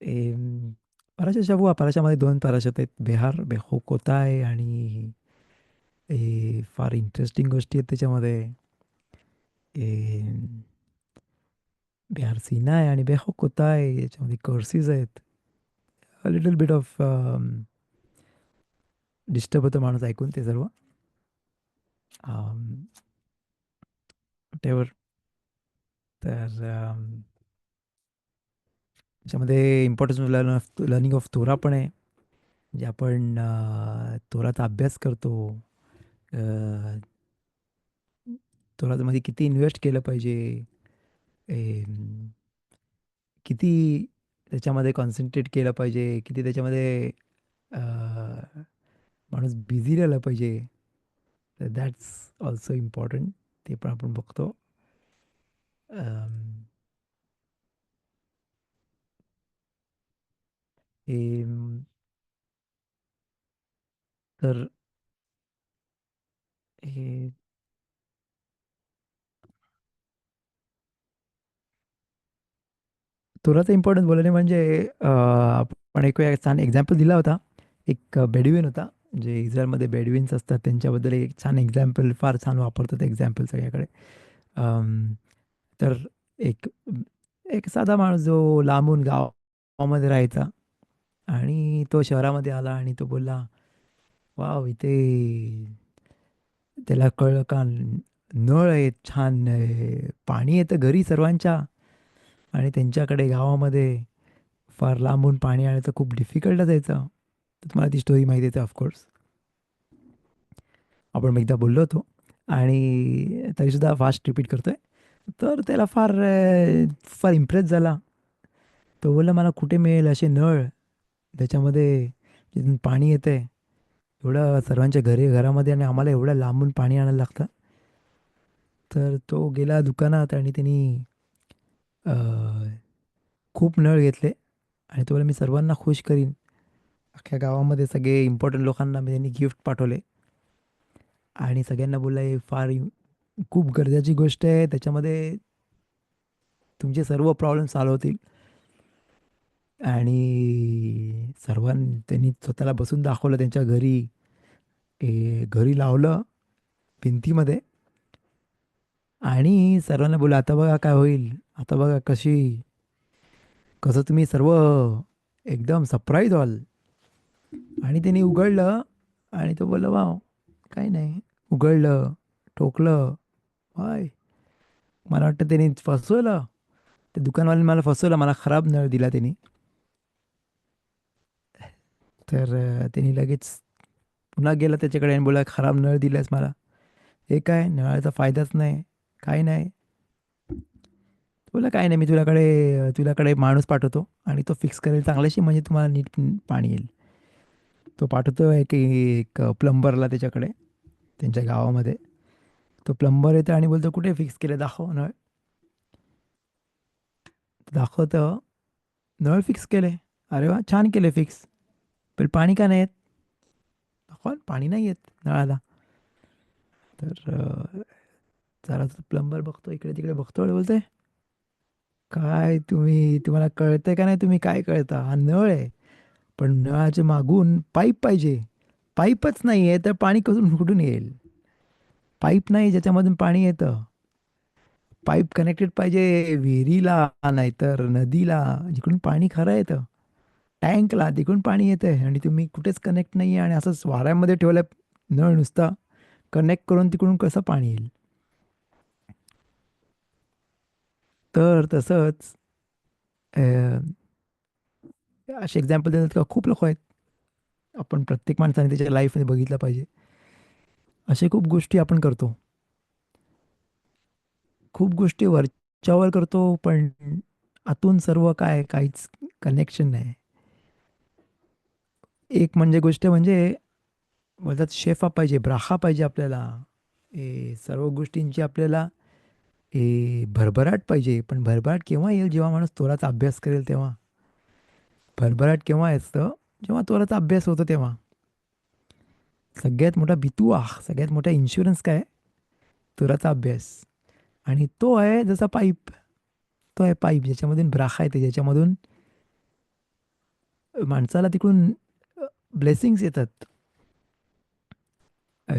पराशत शाबू पराशामध्ये 2 पराशत आहेत. बेहार बेहोकोताय आणि फार इंटरेस्टिंग गोष्टी आहेत त्याच्यामध्ये. ए, बेहार सिनाय आणि बेहोकोताय याच्यामध्ये कर्सिस आहेत. लिटल बिट ऑफ डिस्टर्ब होतं माणूस ऐकून ते सर्व. टेवर तर त्याच्यामध्ये इम्पॉर्टन्स लर्निंग ऑफ तोरा पण आहे. म्हणजे आपण तोराचा अभ्यास करतो. अ, तोरामध्ये किती इन्व्हेस्ट केलं पाहिजे, किती त्याच्यामध्ये कॉन्सन्ट्रेट केलं पाहिजे, किती त्याच्यामध्ये अ, माणूस बिझी राहिला पाहिजे. तर दॅट्स ऑल्सो इम्पॉर्टंट. ते पण आपण बघतो. अम, हे, तर हे तुराचं इम्पॉर्टन्स बोलणे म्हणजे आपण एक वेळा छान एक्झाम्पल दिला होता. एक बेडविन होता. जे इस्रायलमध्ये बेडविन्स असतात त्यांच्याबद्दल एक छान एक्झाम्पल, फार छान वापरतात एक्झाम्पल सगळ्याकडे. अम, तर एक एक साधा माणूस जो लांबून गावामध्ये राहायचा आणि तो शहरामध्ये आला आणि तो बोलला, वाव इथे त्याला कळलं का नळ आहे छान, पाणी येतं घरी सर्वांच्या, आणि त्यांच्याकडे गावामध्ये फार लांबून पाणी आणायचं खूप डिफिकल्ट असायचं. तर तुम्हाला ती स्टोरी माहिती आहे ऑफकोर्स. आपण एकदा बोललो होतो आणि तरीसुद्धा फास्ट रिपीट करतोय. तर त्याला फार इम्प्रेस झाला. तो बोलला मला कुठे मिळेल असे नळ त्याच्यामध्ये जिथून पाणी येते, एवढं सर्वांच्या घरामध्ये आणि आम्हाला एवढं लांबून पाणी आणायला लागतं. तर तो गेला दुकानात आणि त्यांनी खूप नळ घेतले आणि तो बोलला मी सर्वांना खुश करीन. अख्ख्या गावामध्ये सगळे इम्पॉर्टंट लोकांना मी त्यांनी गिफ्ट पाठवले आणि सगळ्यांना बोलला हे खूप गरजेची गोष्ट आहे, त्याच्यामध्ये तुमचे सर्व प्रॉब्लेम सॉल्व्ह होतील. आणि त्यांनी स्वतःला बसून दाखवलं त्यांच्या घरी. घरी लावलं भिंतीमध्ये आणि सर्वांना बोललं आता बघा काय होईल, आता बघा कसं तुम्ही सर्व एकदम सरप्राईज व्हाल. आणि त्यांनी उघडलं आणि तो बोलला वाव, काही नाही. उघडलं, ठोकलं, हाय, मला वाटतं त्यांनी फसवलं. ते दुकानवाल्याने मला फसवलं, मला खराब नळ दिला त्यांनी. तर त्यांनी लगेच पुन्हा गेला त्याच्याकडे आणि बोला खराब नळ दिलास मला. हे काय, नळाचा फायदाच नाही, काही नाही. बोला काय नाही, मी तुझ्याकडे माणूस पाठवतो आणि तो फिक्स करेल चांगल्याशी, म्हणजे तुम्हाला नीट पाणी येईल. तो पाठवतो एक प्लंबरला त्याच्याकडे, त्यांच्या गावामध्ये. तो प्लंबर येतो आणि बोलतो कुठे फिक्स केलं दाखव नळ. दाखवतं, नळ फिक्स केले. अरे वा, छान केले फिक्स. पण पाणी का नाही येत? दाखवा, पाणी नाही येत नळाला. तर जरा प्लंबर बघतो, इकडे तिकडे बघतो आणि बोलतोय, काय तुम्हाला कळतंय का नाही, तुम्ही काय कळता, हा नळ आहे. पण नळाच्या मागून पाईप पाहिजे. पाईपच नाही आहे तर पाणी कुठून येईल? पाईप नाही ज्याच्यामधून पाणी येतं. पाईप कनेक्टेड पाहिजे विहिरीला, नाहीतर नदीला, जिकडून पाणी खरं येतं. टँकला, तिकडून पाणी येतंय आणि तुम्ही कुठेच कनेक्ट नाही आहे आणि असंच वाऱ्यामध्ये ठेवलंय नळ नुसता. कनेक्ट करून तिकडून कसं पाणी येईल? तर तसंच अ, असे एक्झाम्पल देतात का खूप लोक आहेत. आपण प्रत्येक माणसाने त्याच्या लाईफमध्ये बघितलं पाहिजे. असे खूप गोष्टी आपण करतो. खूप गोष्टी वरच्यावर करतो, पण आतून सर्व काय, काहीच कनेक्शन नाही. एक म्हणजे गोष्ट म्हणजे बोलतात शेफा पाहिजे, ब्राहा पाहिजे आपल्याला. हे सर्व गोष्टींची आपल्याला भरभराट पाहिजे. पण भरभराट केव्हा येईल? जेव्हा माणूस तोराचा अभ्यास करेल तेव्हा. भरभराट केव्हा असतं? जेव्हा तोराचा अभ्यास होतो तेव्हा. सगळ्यात मोठा बितुआ, सगळ्यात मोठा इन्शुरन्स काय? तोराचा अभ्यास. आणि तो आहे जसा पाईप. तो आहे पाईप ज्याच्यामधून ब्राखा येते, ज्याच्यामधून माणसाला तिकडून ब्लेसिंग्स येतात. अ,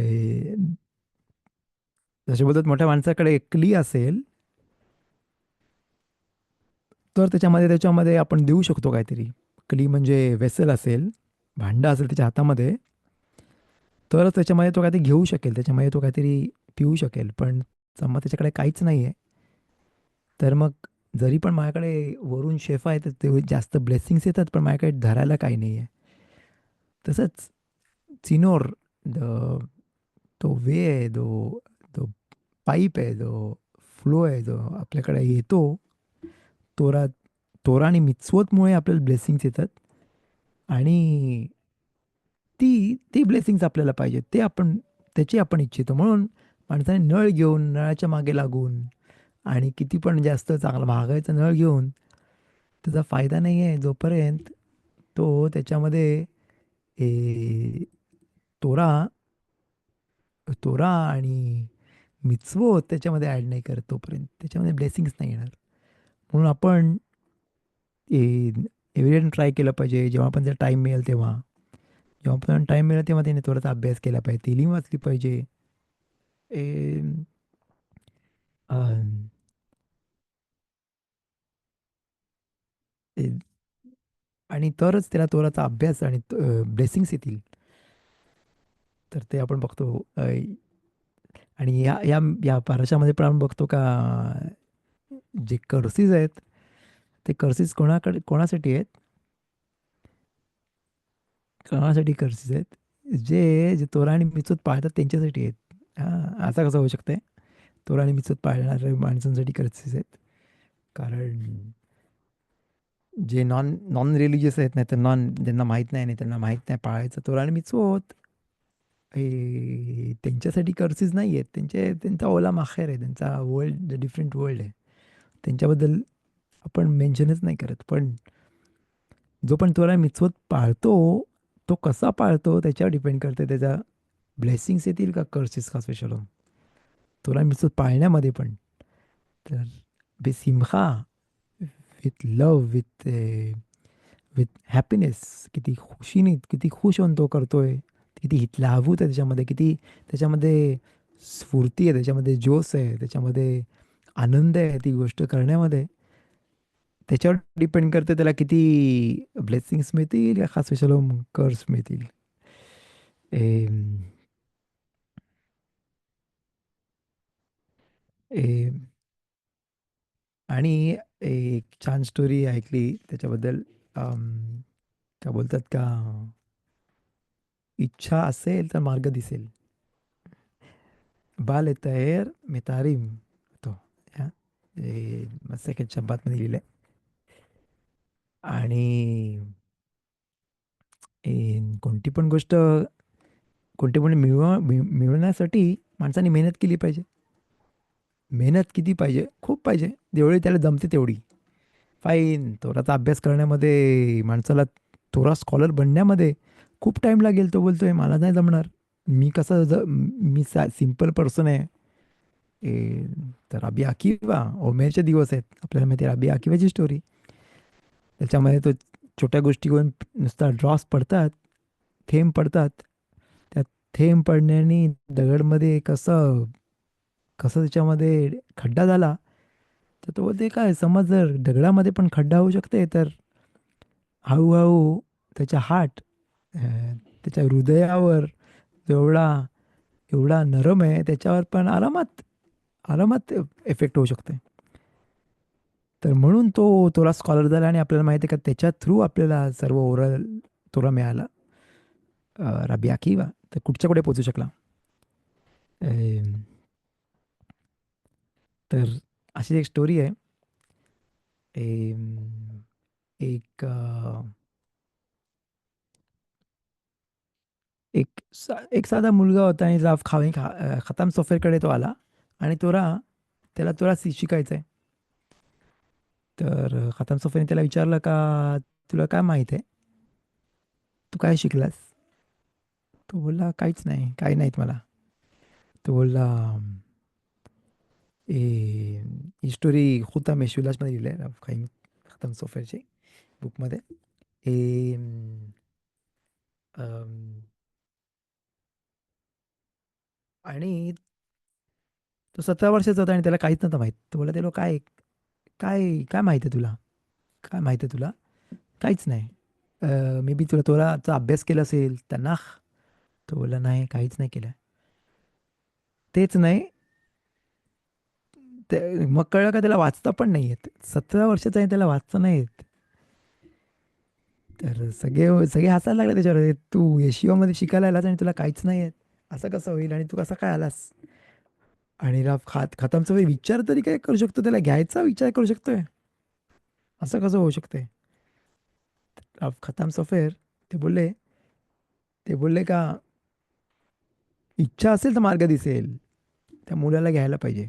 जसे बोलतात मोठ्या माणसाकडे क्ली असेल, तर त्याच्यामध्ये आपण देऊ शकतो काहीतरी. क्ली म्हणजे वेसल असेल, भांडं असेल त्याच्या हातामध्ये, तरच त्याच्यामध्ये तो काहीतरी घेऊ शकेल, त्याच्यामध्ये तो काहीतरी पिऊ शकेल. पण समजा त्याच्याकडे काहीच नाही आहे, तर मग जरी पण माझ्याकडे वरून शेफ आहे, तर ते जास्त ब्लेसिंग्स येतात, पण माझ्याकडे धरायला काही नाही आहे. तसंच चिनोर, द तो वे आहे, तो पाईप आहे, जो फ्लो आहे, जो आपल्याकडे येतो, तोरा तोरा आणि मिtzvotमुळे आपल्याला ब्लेसिंग्स येतात. आणि ती ब्लेसिंग्स आपल्याला पाहिजे, ते आपण त्याची आपण इच्छितो. म्हणून माणसाने नळ घेऊन नळाच्या मागे लागून आणि किती पण जास्त चांगला महागाईचा नळ घेऊन त्याचा फायदा नाही आहे, जोपर्यंत तो त्याच्यामध्ये ए, तोरा तोरा आणि मिtzvot त्याच्यामध्ये ॲड नाही करत, तोपर्यंत त्याच्यामध्ये ब्लेसिंग्स नाही येणार. म्हणून आपण एव्हरी ट्राय केलं पाहिजे, जेव्हा पण जर टाईम मिळेल तेव्हा, जेव्हा पण टाईम मिळेल तेव्हा त्याने थोडासा अभ्यास केला पाहिजे, तेली वाचली पाहिजे. ए, अं, ए, आणि तरच त्याला तोराचा अभ्यास आणि ब्लेसिंग्स येतील. तर ते आपण बघतो. आणि या पारशामध्ये पण आपण बघतो का, जे कर्सीज आहेत, ते कर्सीज कोणासाठी आहेत? कोणासाठी कर्सीज आहेत? जे तोरा आणि मिचूत पाळतात त्यांच्यासाठी आहेत. हां, असं कसं होऊ शकतंय? तोरा आणि मिचूत पाळणाऱ्या माणसांसाठी कर्सीज आहेत. कारण जे नॉन रिलिजियस आहेत, नाही तर ज्यांना माहीत नाही आणि त्यांना माहीत नाही पाळायचं तोरा आणि मिचवत, हे त्यांच्यासाठी कर्सेस नाही आहेत. त्यांचा ओला माखेर आहे, त्यांचा वर्ल्ड डिफरंट वर्ल्ड आहे. त्यांच्याबद्दल आपण मेन्शनच नाही करत. पण जो पण तोरा मिचवत पाळतो, तो कसा पाळतो त्याच्यावर डिपेंड करते, त्याच्या ब्लेसिंग्स येतील का कर्सेस का स्पेशल. तोरा मिचवत पाळण्यामध्ये पण तर बेसिमखा, विथ लव, विथ हॅपीनेस, किती खुशीने, किती खुश होऊन तो करतोय, किती हितलावूत आहे त्याच्यामध्ये, किती त्याच्यामध्ये स्फूर्ती आहे, त्याच्यामध्ये जोश आहे, त्याच्यामध्ये आनंद आहे ती गोष्ट करण्यामध्ये. त्याच्यावर डिपेंड करते त्याला किती ब्लेसिंग्स मिळतील या खास विशाल कर्स मिळतील. एम, एम, आणि एक छान स्टोरी ऐकली त्याच्याबद्दल. अम, काय बोलतात का, इच्छा असेल तर मार्ग दिसेल. बाल तयार मितारीम तो, या सेकंड शब्दात मध्ये लिहिलंय. आणि कोणती पण गोष्ट, कोणती पण मिळवण्यासाठी माणसाने मेहनत केली पाहिजे. मेहनत किती पाहिजे? खूप पाहिजे. जेवढी त्याला जमते तेवढी. फाईन. तोराचा अभ्यास करण्यामध्ये माणसाला, तोरा स्कॉलर बनण्यामध्ये खूप टाईम लागेल. तो बोलतोय मला नाही जमणार. मी कसं मी सिंपल पर्सन आहे. ए, तर रबी अकिबा ओमेरचे दिवस आहेत. आपल्याला माहिती आहे रबी अकिबाची स्टोरी. त्याच्यामध्ये तो छोट्या गोष्टीवरून नुसता ड्रॉप्स पडतात, थेंब पडतात. त्या थेंब पडण्याने दगडमध्ये कसं कसं त्याच्यामध्ये खड्डा झाला. तर तो बोलते काय, समज जर दगडामध्ये पण खड्डा होऊ शकते, तर हळूहळू त्याच्या त्याच्या हृदयावर जो एवढा एवढा नरम आहे, त्याच्यावर पण आरामात आरामात इफेक्ट होऊ शकते. तर म्हणून तो तोरा स्कॉलर झाला आणि आपल्याला माहिती आहे का त्याच्या थ्रू आपल्याला सर्व ओरल तोरा मिळाला. रबी अकिबा तर कुठच्या कुठे पोचू शकला. अं, तर अशी एक स्टोरी आहे. अं, एक एक साधा मुलगा होता आणि खताम सोफेरकडे तो आला आणि त्याला शिकायचं आहे. तर खताम सोफेने त्याला विचारलं का, तुला काय माहित आहे, तू काय शिकलास? तो बोलला काहीच नाही, काही नाहीत मला. तो बोलला, ही स्टोरी खुताम मेशुलाशमध्ये लिहिली आहे, खताम सोफेरची बुकमध्ये. ए, अम, आणि तो 17 वर्षाचा होता आणि त्याला काहीच नव्हतं माहित. तो बोला, त्याला काय काय काय माहिती आहे तुला? काय माहिती आहे तुला? काहीच नाही. मे बी तुला थोडासा अभ्यास केला असेल त्यांना. तो बोला, नाही, काहीच नाही केलं. तेच नाही. मग कळलं का त्याला वाचता पण नाही येत. 17 वर्षाचा आहे, त्याला वाचता नाही येत. तर सगळे सगळे हसायला लागले त्याच्यावर. तू येशिवामध्ये शिकायला आलास आणि तुला काहीच नाही येत, असं कसं होईल आणि तू कसा काय आलास? आणि राव खतमचा विचार तरी काय करू शकतो, त्याला घ्यायचा विचार करू शकतोय, असं कसं होऊ शकतंय? राव खतम सफेर ते बोलले ते बोलले का इच्छा असेल तर मार्ग दिसेल, त्या मुलाला घ्यायला पाहिजे.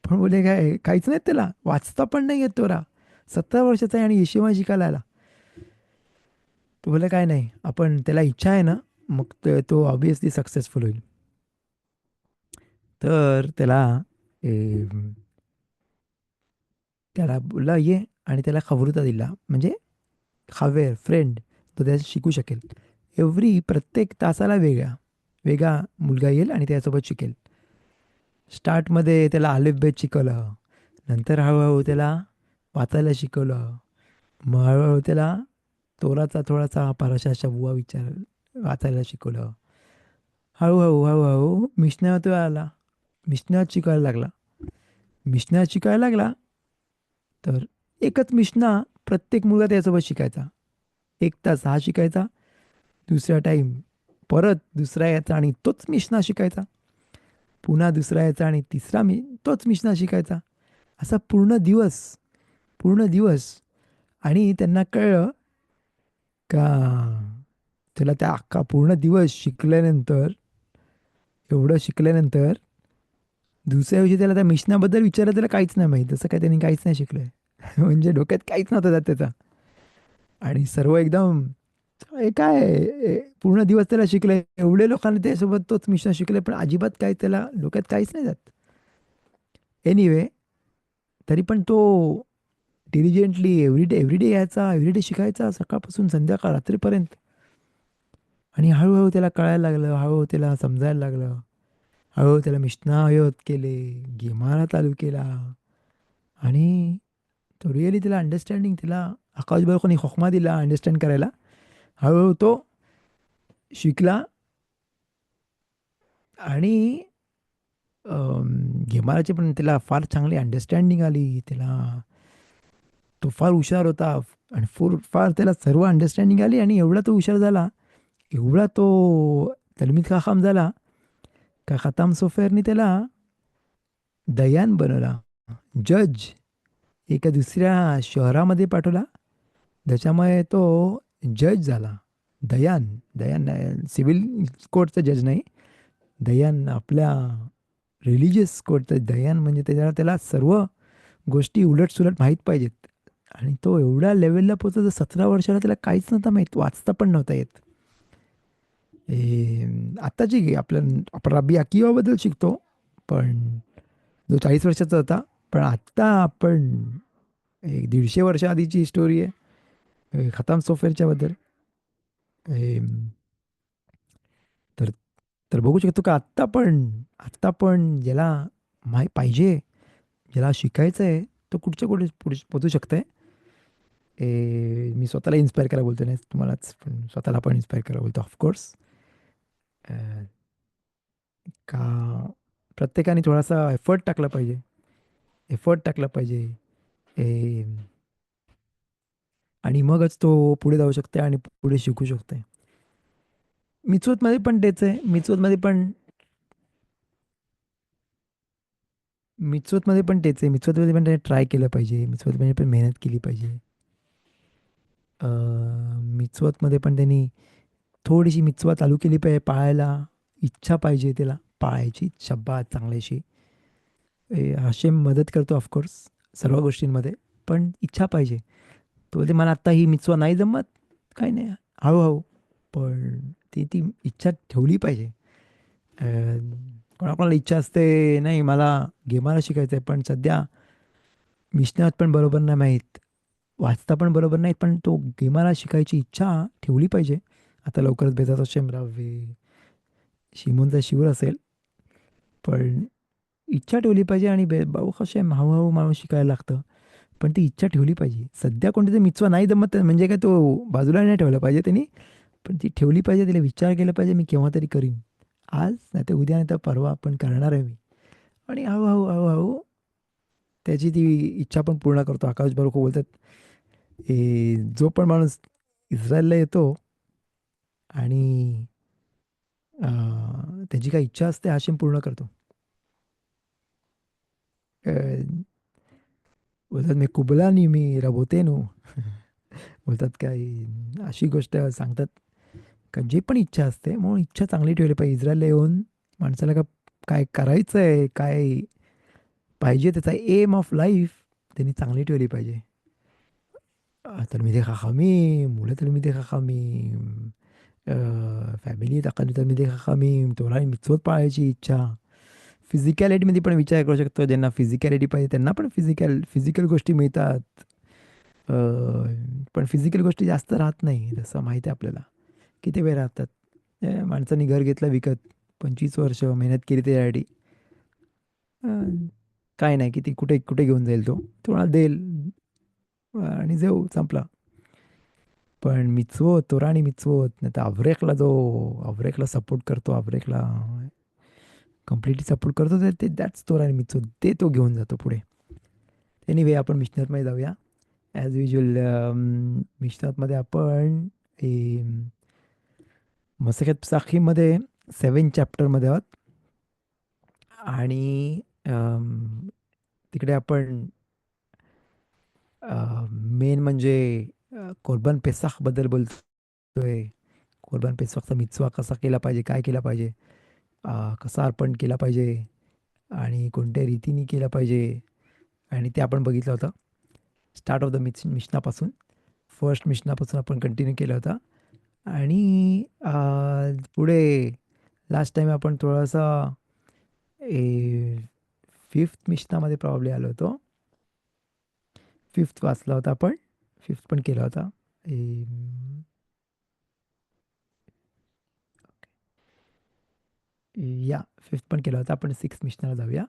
पण बोलले काय काहीच नाही, त्याला वाचता पण नाही येत तोरा. 17 वर्षाचा आहे आणि येशिवा शिकायला आला. तो बोलले काय नाही, आपण त्याला इच्छा आहे ना, मग तो ऑब्विसली सक्सेसफुल होईल. तर ए, त्याला बोलला ये, आणि त्याला खबरूता दिला, म्हणजे हवे फ्रेंड, तो त्याला शिकू शकेल. प्रत्येक तासाला वेगळा वेगळा मुलगा येईल आणि त्यासोबत शिकेल. स्टार्टमध्ये त्याला आलेफ बेट शिकवलं, नंतर हळूहळू त्याला वाचायला शिकवलं, मग हळूहळू त्याला तोराचा थोडासा पारशाच्या बुवा विचार वाचायला शिकवलं. हळूहळू हळूहळू मिशनात आला, मिशनात शिकायला लागला. मिशनात शिकायला लागला तर एकच मिशना प्रत्येक मुलगा त्यासोबत शिकायचा. 1 तास हा शिकायचा, दुसरा टाईम परत दुसरा यायचा आणि तोच मिशना शिकायचा, पुन्हा दुसरा यायचा आणि तोच मिशना शिकायचा. असा पूर्ण दिवस. आणि त्यांना कळलं का त्याला त्या अख्खा पूर्ण दिवस शिकल्यानंतर, एवढं शिकल्यानंतर दुसऱ्या दिवशी त्याला त्या मिशनाबद्दल विचारलं, त्याला काहीच नाही माहीत, जसं काय त्यांनी काहीच नाही शिकलंय. म्हणजे डोक्यात काहीच नव्हतं त्यात त्याचा. आणि सर्व एकदम काय पूर्ण दिवस त्याला शिकले, एवढे लोकांना त्यासोबत तोच मिशन शिकले, पण अजिबात काही त्याला डोक्यात काहीच नाही जात. एनिवे, तरी पण तो डिलिजंटली एव्हरीडे एव्हरीडे यायचा, एव्हरीडे शिकायचा, सकाळपासून संध्याकाळ रात्रीपर्यंत. आणि हळूहळू त्याला कळायला लागलं, हळूहळू त्याला समजायला लागलं, हळूहळू त्याला मिशनायत केले, गेमारा चालू केला. आणि तो रिअली त्याला अंडरस्टँडिंग, तिला आकाश बरोबर खोखमा दिला अंडरस्टँड करायला. हळूहळू तो शिकला. आणि घेमाराची पण त्याला फार चांगली अंडरस्टँडिंग आली. तो फार हुशार होता, आणि फार त्याला सर्व अंडरस्टँडिंग आली, आणि एवढा तो हुशार झाला, एवढा तो तलमीद खाखाम झाला, का खताम सोफेरनी त्याला दयान बनवला, जज. एका दुसऱ्या शहरामध्ये पाठवला, त्याच्यामुळे तो जज झाला. दयान दयान सिव्हिल कोर्टचा जज नाही, दयान आपल्या रिलिजियस कोर्टचा दयान. म्हणजे त्याला त्याला सर्व गोष्टी उलट-सुलट माहीत पाहिजेत. आणि तो एवढ्या लेव्हलला पोहोचला, 17 वर्षाला त्याला काहीच नव्हतं माहीत, वाचता पण नव्हता येत. आत्ताची आपण रब्बी अकिबाबद्दल शिकतो, पण जो 40 वर्षाचा होता. पण आत्ता आपण 150 वर्ष आधीची स्टोरी आहे, खताम सोफेरच्या बद्दल. तर तर बघू शकतो का आत्ता पण ज्याला पाहिजे, ज्याला शिकायचं आहे, तो कुठच्या कुठे पुढे पोहोचू शकतंय. मी स्वतःला इन्स्पायर करा बोलतो, नाही तुम्हालाच, पण स्वतःला पण इन्स्पायर करा बोलतो ऑफकोर्स. का प्रत्येकाने थोडासा एफर्ट टाकला पाहिजे. ए, आणि मगच तो पुढे जाऊ शकते आणि पुढे शिकू शकते. मिचवतमध्ये पण तेच आहे. मिचवतमध्ये पण त्याने ट्राय केलं पाहिजे. मिचवतमध्ये पण मेहनत केली पाहिजे. मिचवतमध्ये पण त्यांनी थोडीशी मिचवा चालू केली पाहिजे पाळायला. इच्छा पाहिजे त्याला पाळायची, शब्बात चांगल्याशी. हाशेम मदत करतो ऑफकोर्स सर्व गोष्टींमध्ये, पण इच्छा पाहिजे. तो बोलते मला आत्ता ही मिचवा नाही जमत, काही नाही, हळूहळू. पण ती इच्छा ठेवली पाहिजे. कोणाकोणाला इच्छा असते, नाही मला गेमाला शिकायचं आहे, पण सध्या मिशनात पण बरोबर नाही माहीत, वाचता पण बरोबर नाही, पण तो गेमाला शिकायची इच्छा ठेवली पाहिजे. आता लवकरच बेतात राहावे, शिमूनचा शिवर असेल, पण इच्छा ठेवली पाहिजे. आणि भाऊ कसे हळूहळू माणूस शिकायला लागतं, पण ती इच्छा ठेवली पाहिजे. सध्या कोणती मिचवा नाही जमत म्हणजे काय तो बाजूला नाही ठेवला पाहिजे त्यांनी, पण ती ठेवली पाहिजे. तिला विचार केला पाहिजे, मी केव्हा तरी करीन. आज नाही तर उद्या नाही तर परवा आपण करणार आहे मी. आणि हळूहळू हळूहळू त्याची ती इच्छा पण पूर्ण करतो. आकाश बरोबर बोलतात, जो पण माणूस इस्रायलला येतो आणि त्याची काही इच्छा असते, हाशिम पूर्ण करतो. बोलतात मी कुबला नी मी रबोतेनो. बोलतात काय, अशी गोष्ट सांगतात का जी पण इच्छा असते, म्हणून इच्छा चांगली ठेवली पाहिजे. इस्रायलला येऊन माणसाला का काय करायचं आहे, काय पाहिजे, त्याचा एम ऑफ लाईफ त्यांनी चांगली ठेवली पाहिजे. תלמידי חכמים, מול תלמידי חכמים, फॅमिली तलमिदी खकामीम, तोला मिचवत पाळायची इच्छा. फिजिकॅलिटीमध्ये पण विचार करू शकतो, ज्यांना फिजिकॅलिटी पाहिजे त्यांना पण फिजिकल गोष्टी मिळतात. अ, पण फिजिकल गोष्टी जास्त राहत नाही, जसं माहिती आहे आपल्याला. किती वेळ राहतात. माणसाने घर घेतलं विकत, 25 वर्ष मेहनत केली त्याच्यासाठी. अ, काय नाही, किती कुठे कुठे घेऊन जाईल तो, तुम्हाला देईल आणि जाऊ संपला. पण मिचवत, तोरा आणि मिचवत नाही तर अव्रेकला, जो अव्रेकला सपोर्ट करतो, अव्रेकला कम्प्लिटली सपोर्ट करतो, ते दॅट्स तोरा आणि मिचवत, ते तो घेऊन जातो पुढे. एनिवे आपण मिशनतमध्ये जाऊया. ॲज युजल मिशनातमध्ये आपण मसकेत पसाखीमध्ये 7 चॅप्टरमध्ये आहोत. आणि तिकडे आपण मेन म्हणजे कोर्बन पेसाखबद्दल बोलतोय. कोर्बन पेसाखचा मिtzवा कसा केला पाहिजे, काय केला पाहिजे, कसा अर्पण केला पाहिजे आणि कोणत्या रीतीने केला पाहिजे. आणि ते आपण बघितलं होतं स्टार्ट ऑफ द मिशनापासून. फर्स्ट मिशनापासून आपण कंटिन्यू केलं होतं. आणि पुढे लास्ट टाइम आपण थोडासा फिफ्थ मिशनामध्ये प्रॉब्लेम आलो होतो. फिफ्थ वाचला होता आपण, फिफ्थ पण केला होता. या फिफ्थ पण केला होता आपण. सिक्स मिशनाला जाऊया.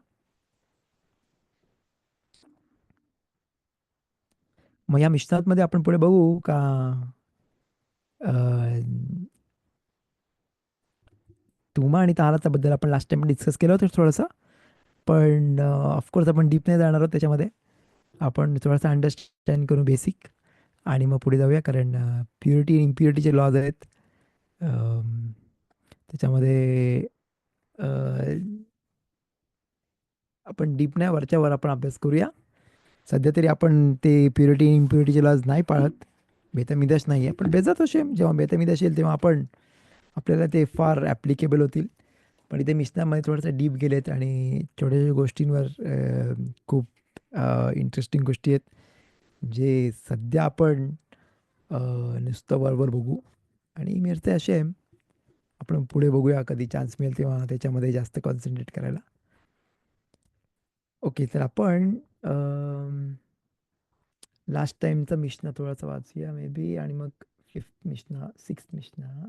मग या मिशनातमध्ये आपण पुढे बघू का अ, तुमा आणि ताहाराचा बद्दल आपण लास्ट टाइम डिस्कस केलं होतं थोडंसं. पण ऑफकोर्स आपण डीप नाही जाणार आहोत त्याच्यामध्ये. आपण थोडासा अंडरस्टँड करू बेसिक, आणि मग पुढे जाऊया. कारण प्युरिटी इम्प्युरिटीचे लॉज आहेत. अम, त्याच्यामध्ये अ, आपण डीप नाही, वरच्या वर आपण अभ्यास करूया. सध्या तरी आपण ते प्युरिटी इम्प्युरिटीचे लॉज नाही पाळत. बेतमिदाश नाही आहे, पण बेजात शेम जेव्हा बेतमिदाश येईल तेव्हा आपण आपल्याला ते फार ॲप्लिकेबल होतील. पण इथे मिशनामध्ये थोडंसं डीप गेलेत आणि छोट्या गोष्टींवर खूप इंटरेस्टिंग गोष्टी आहेत, जे सध्या आपण अ, नुसतं बरोबर बघू. आणि मिळते असे आपण पुढे बघूया, कधी चान्स मिळेल तेव्हा त्याच्यामध्ये जास्त कॉन्सन्ट्रेट करायला. ओके, तर आपण लास्ट टाइमचा मिशना थोडासा वाचूया मे बी, आणि मग फिफ्थ मिशना, सिक्स्थ मिशना.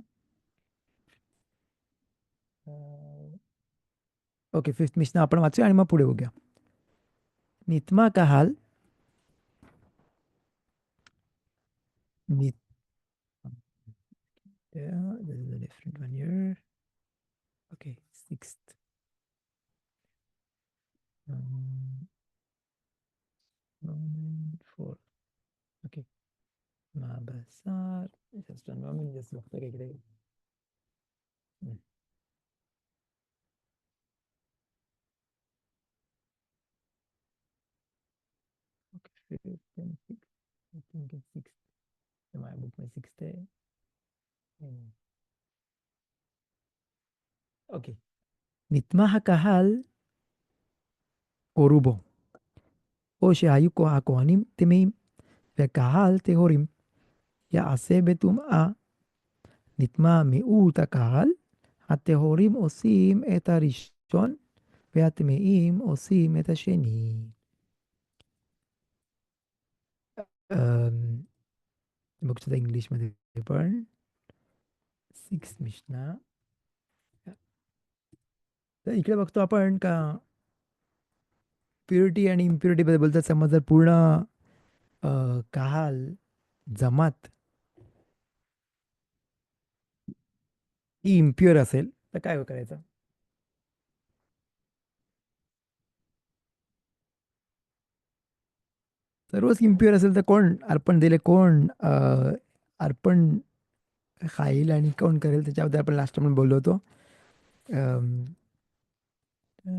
ओके, फिफ्थ मिशना आपण वाचूया आणि मग पुढे बघूया. नितमा का हाल. नित Yeah, this is a different one here. Okay, sixth. Um, 4. Okay. Mabasar. Just one moment, just look at it. Hmm. Okay, fifth and sixth. I think it's sixth. My book, my sixth day. Hmm. Okay. Nitmaha kahal orubo. O שהיו הכהנים טמאים והקהל טהורים. יעשה בטומאה. נטמע מיעוט הקהל, הטהורים עושים את הראשון והטמאים עושים את השני. अम, बघू सुद्धा इंग्लिशमध्ये पण 6 मिशना. तर इकडे बघतो आपण का purity आणि इम्प्युरिटी बद्दल बोलतात. समज जर पूर्ण कहाल जमात ही इम्प्युअर असेल तर काय करायचं. सर्वच इम्प्युअर असेल तर कोण अर्पण दिले, कोण अर्पण खाईल आणि कोण करेल, त्याच्याबद्दल आपण लास्ट आपण बोललो होतो. अम, अ,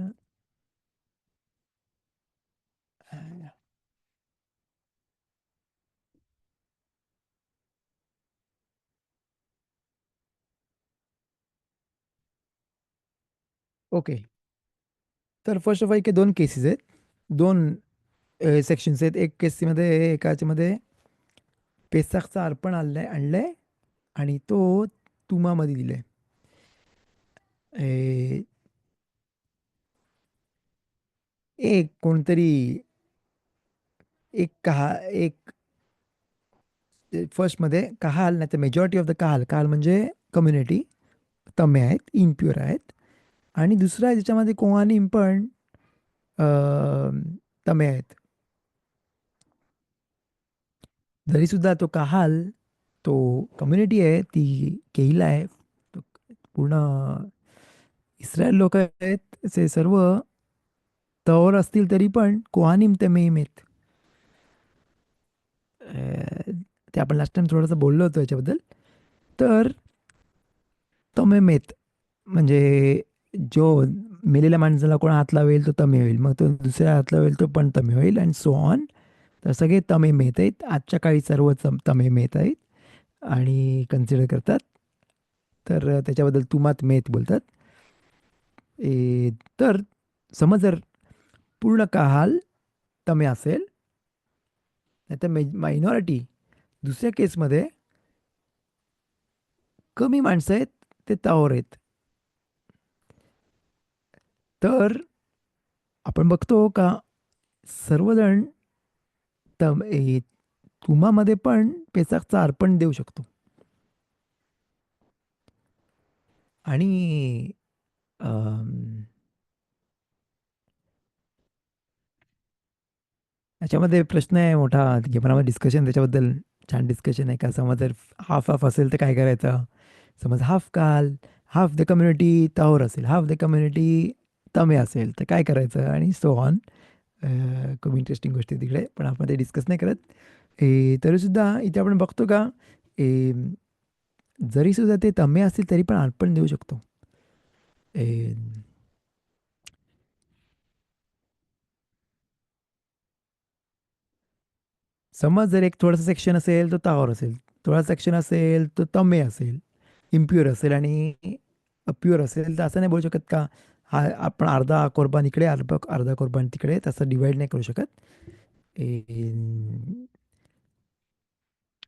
ओके. तर फर्स्ट ऑफ ऑल इथे दोन केसेस आहेत, दोन सेक्शन्स आहेत. एक केसमध्ये एकाच्यामध्ये पेसाखचं अर्पण आणलंय आणि तो तुमामध्ये दिलंय. ए, एक कोणतरी एक कहा एक फर्स्टमध्ये कहाल, नाही तर मेजॉरिटी ऑफ द कहाल, कहाल म्हणजे कम्युनिटी तमे आहेत, इम्प्युअर आहेत. आणि दुसरा ज्याच्यामध्ये कोहानिम पण तमे आहेत. जरी सुद्धा तो कहाल, तो कम्युनिटी आहे, ती केहिला आहे, तो पूर्ण इस्रायल लोक आहेत, ते सर्व तवर असतील तरी पण कोहानिम ते मेम आहेत. ते आपण लास्ट टाइम थोडंसं बोललो होतो याच्याबद्दल. तर तमेमेत म्हणजे जो मेलेल्या माणसाला कोण हात लावेल तो तमे होईल, मग तो दुसऱ्या हात लावेल तो पण तमे होईल, अँड सो ऑन. तर सगळे तमे मेत आहेत, आजच्या काळी सर्व तमे मेत आहेत आणि कन्सिडर करतात. तर त्याच्याबद्दल तुमात मेत बोलतात. तर समज जर पूर्ण काहाल तमे असेल, नाही तर मायनॉरिटी, दुसऱ्या केसमध्ये कमी माणसं आहेत ते तावर आहेत. तर आपण बघतो का सर्वजण तुमामध्ये पण पेसाखचं अर्पण देऊ शकतो. आणि अम, याच्यामध्ये प्रश्न आहे मोठा, घेमरामध्ये डिस्कशन त्याच्याबद्दल, छान डिस्कशन आहे. का समज जर हाफ हाफ असेल तर काय करायचं. समज हाफ काल, हाफ द कम्युनिटी तावर असेल, हाफ द कम्युनिटी तमे असेल तर काय करायचं, आणि सो ऑन. खूप इंटरेस्टिंग गोष्टी तिकडे, पण आपण ते डिस्कस नाही करत. तरीसुद्धा इथे आपण बघतो का ए, जरी सुद्धा ते तमे असतील तरी पण अर्पण देऊ शकतो. ए, समज जर एक थोडासा सेक्शन असेल तो तावर असेल, थोडा सेक्शन असेल तो तमे असेल, इम्प्युअर असेल आणि प्युअर असेल, तर असं नाही बोलू शकत का हा आपण अर्धा कोरबान इकडे, अर्धा अर्धा कोरबान तिकडे, तसं डिवाइड नाही करू शकत.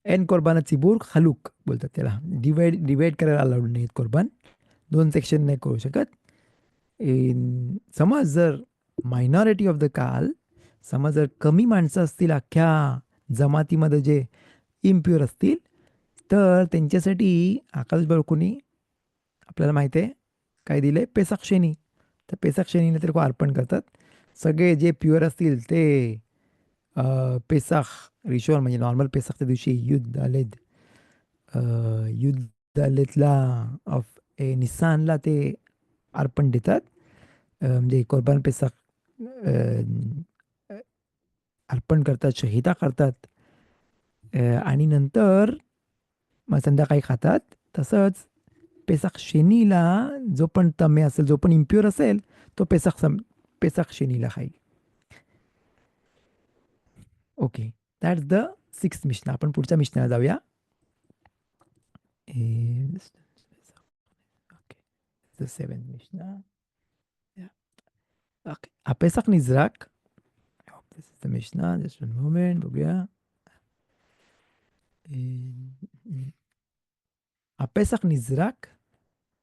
एन कोरबाना चिबूर खालूक बोलतात त्याला. डिवाइड डिवाइड करायला अलाउड नाहीत कोरबान, दोन सेक्शन नाही करू शकत. समज जर मायनॉरिटी ऑफ द काल, समज जर कमी माणसं असतील अख्ख्या जमातीमध्ये जे इम्प्युअर असतील, तर त्यांच्यासाठी आकाश बाळकुनी आपल्याला माहिती आहे काय दिले, पेसाक शेनी. तर पेसाक शेनीने तर अर्पण करतात. सगळे जे प्युअर असतील ते पेसाख रिशोन म्हणजे नॉर्मल पेसाखच्या दिवशी युद्ध आलेत, युद्ध आलेतला ऑफ निसानला ते अर्पण देतात. म्हणजे कोरबान पेसाख अर्पण करतात, शहिदा करतात. आणि नंतर मग संध्याकाळी खातात. तसंच पेसाख शेनीला जो पण तमे असेल, जो पण इम्प्युअर असेल, तो पेसाख शेनीला खाईल. Okay. That's the 6th Mishnah. आपण पुढच्या मिशनाला जाऊया. Okay, 7th Mishnah. Okay, Pesach निझराक. This is the Mishnah. Just one moment. בוגע. הפסח נזרק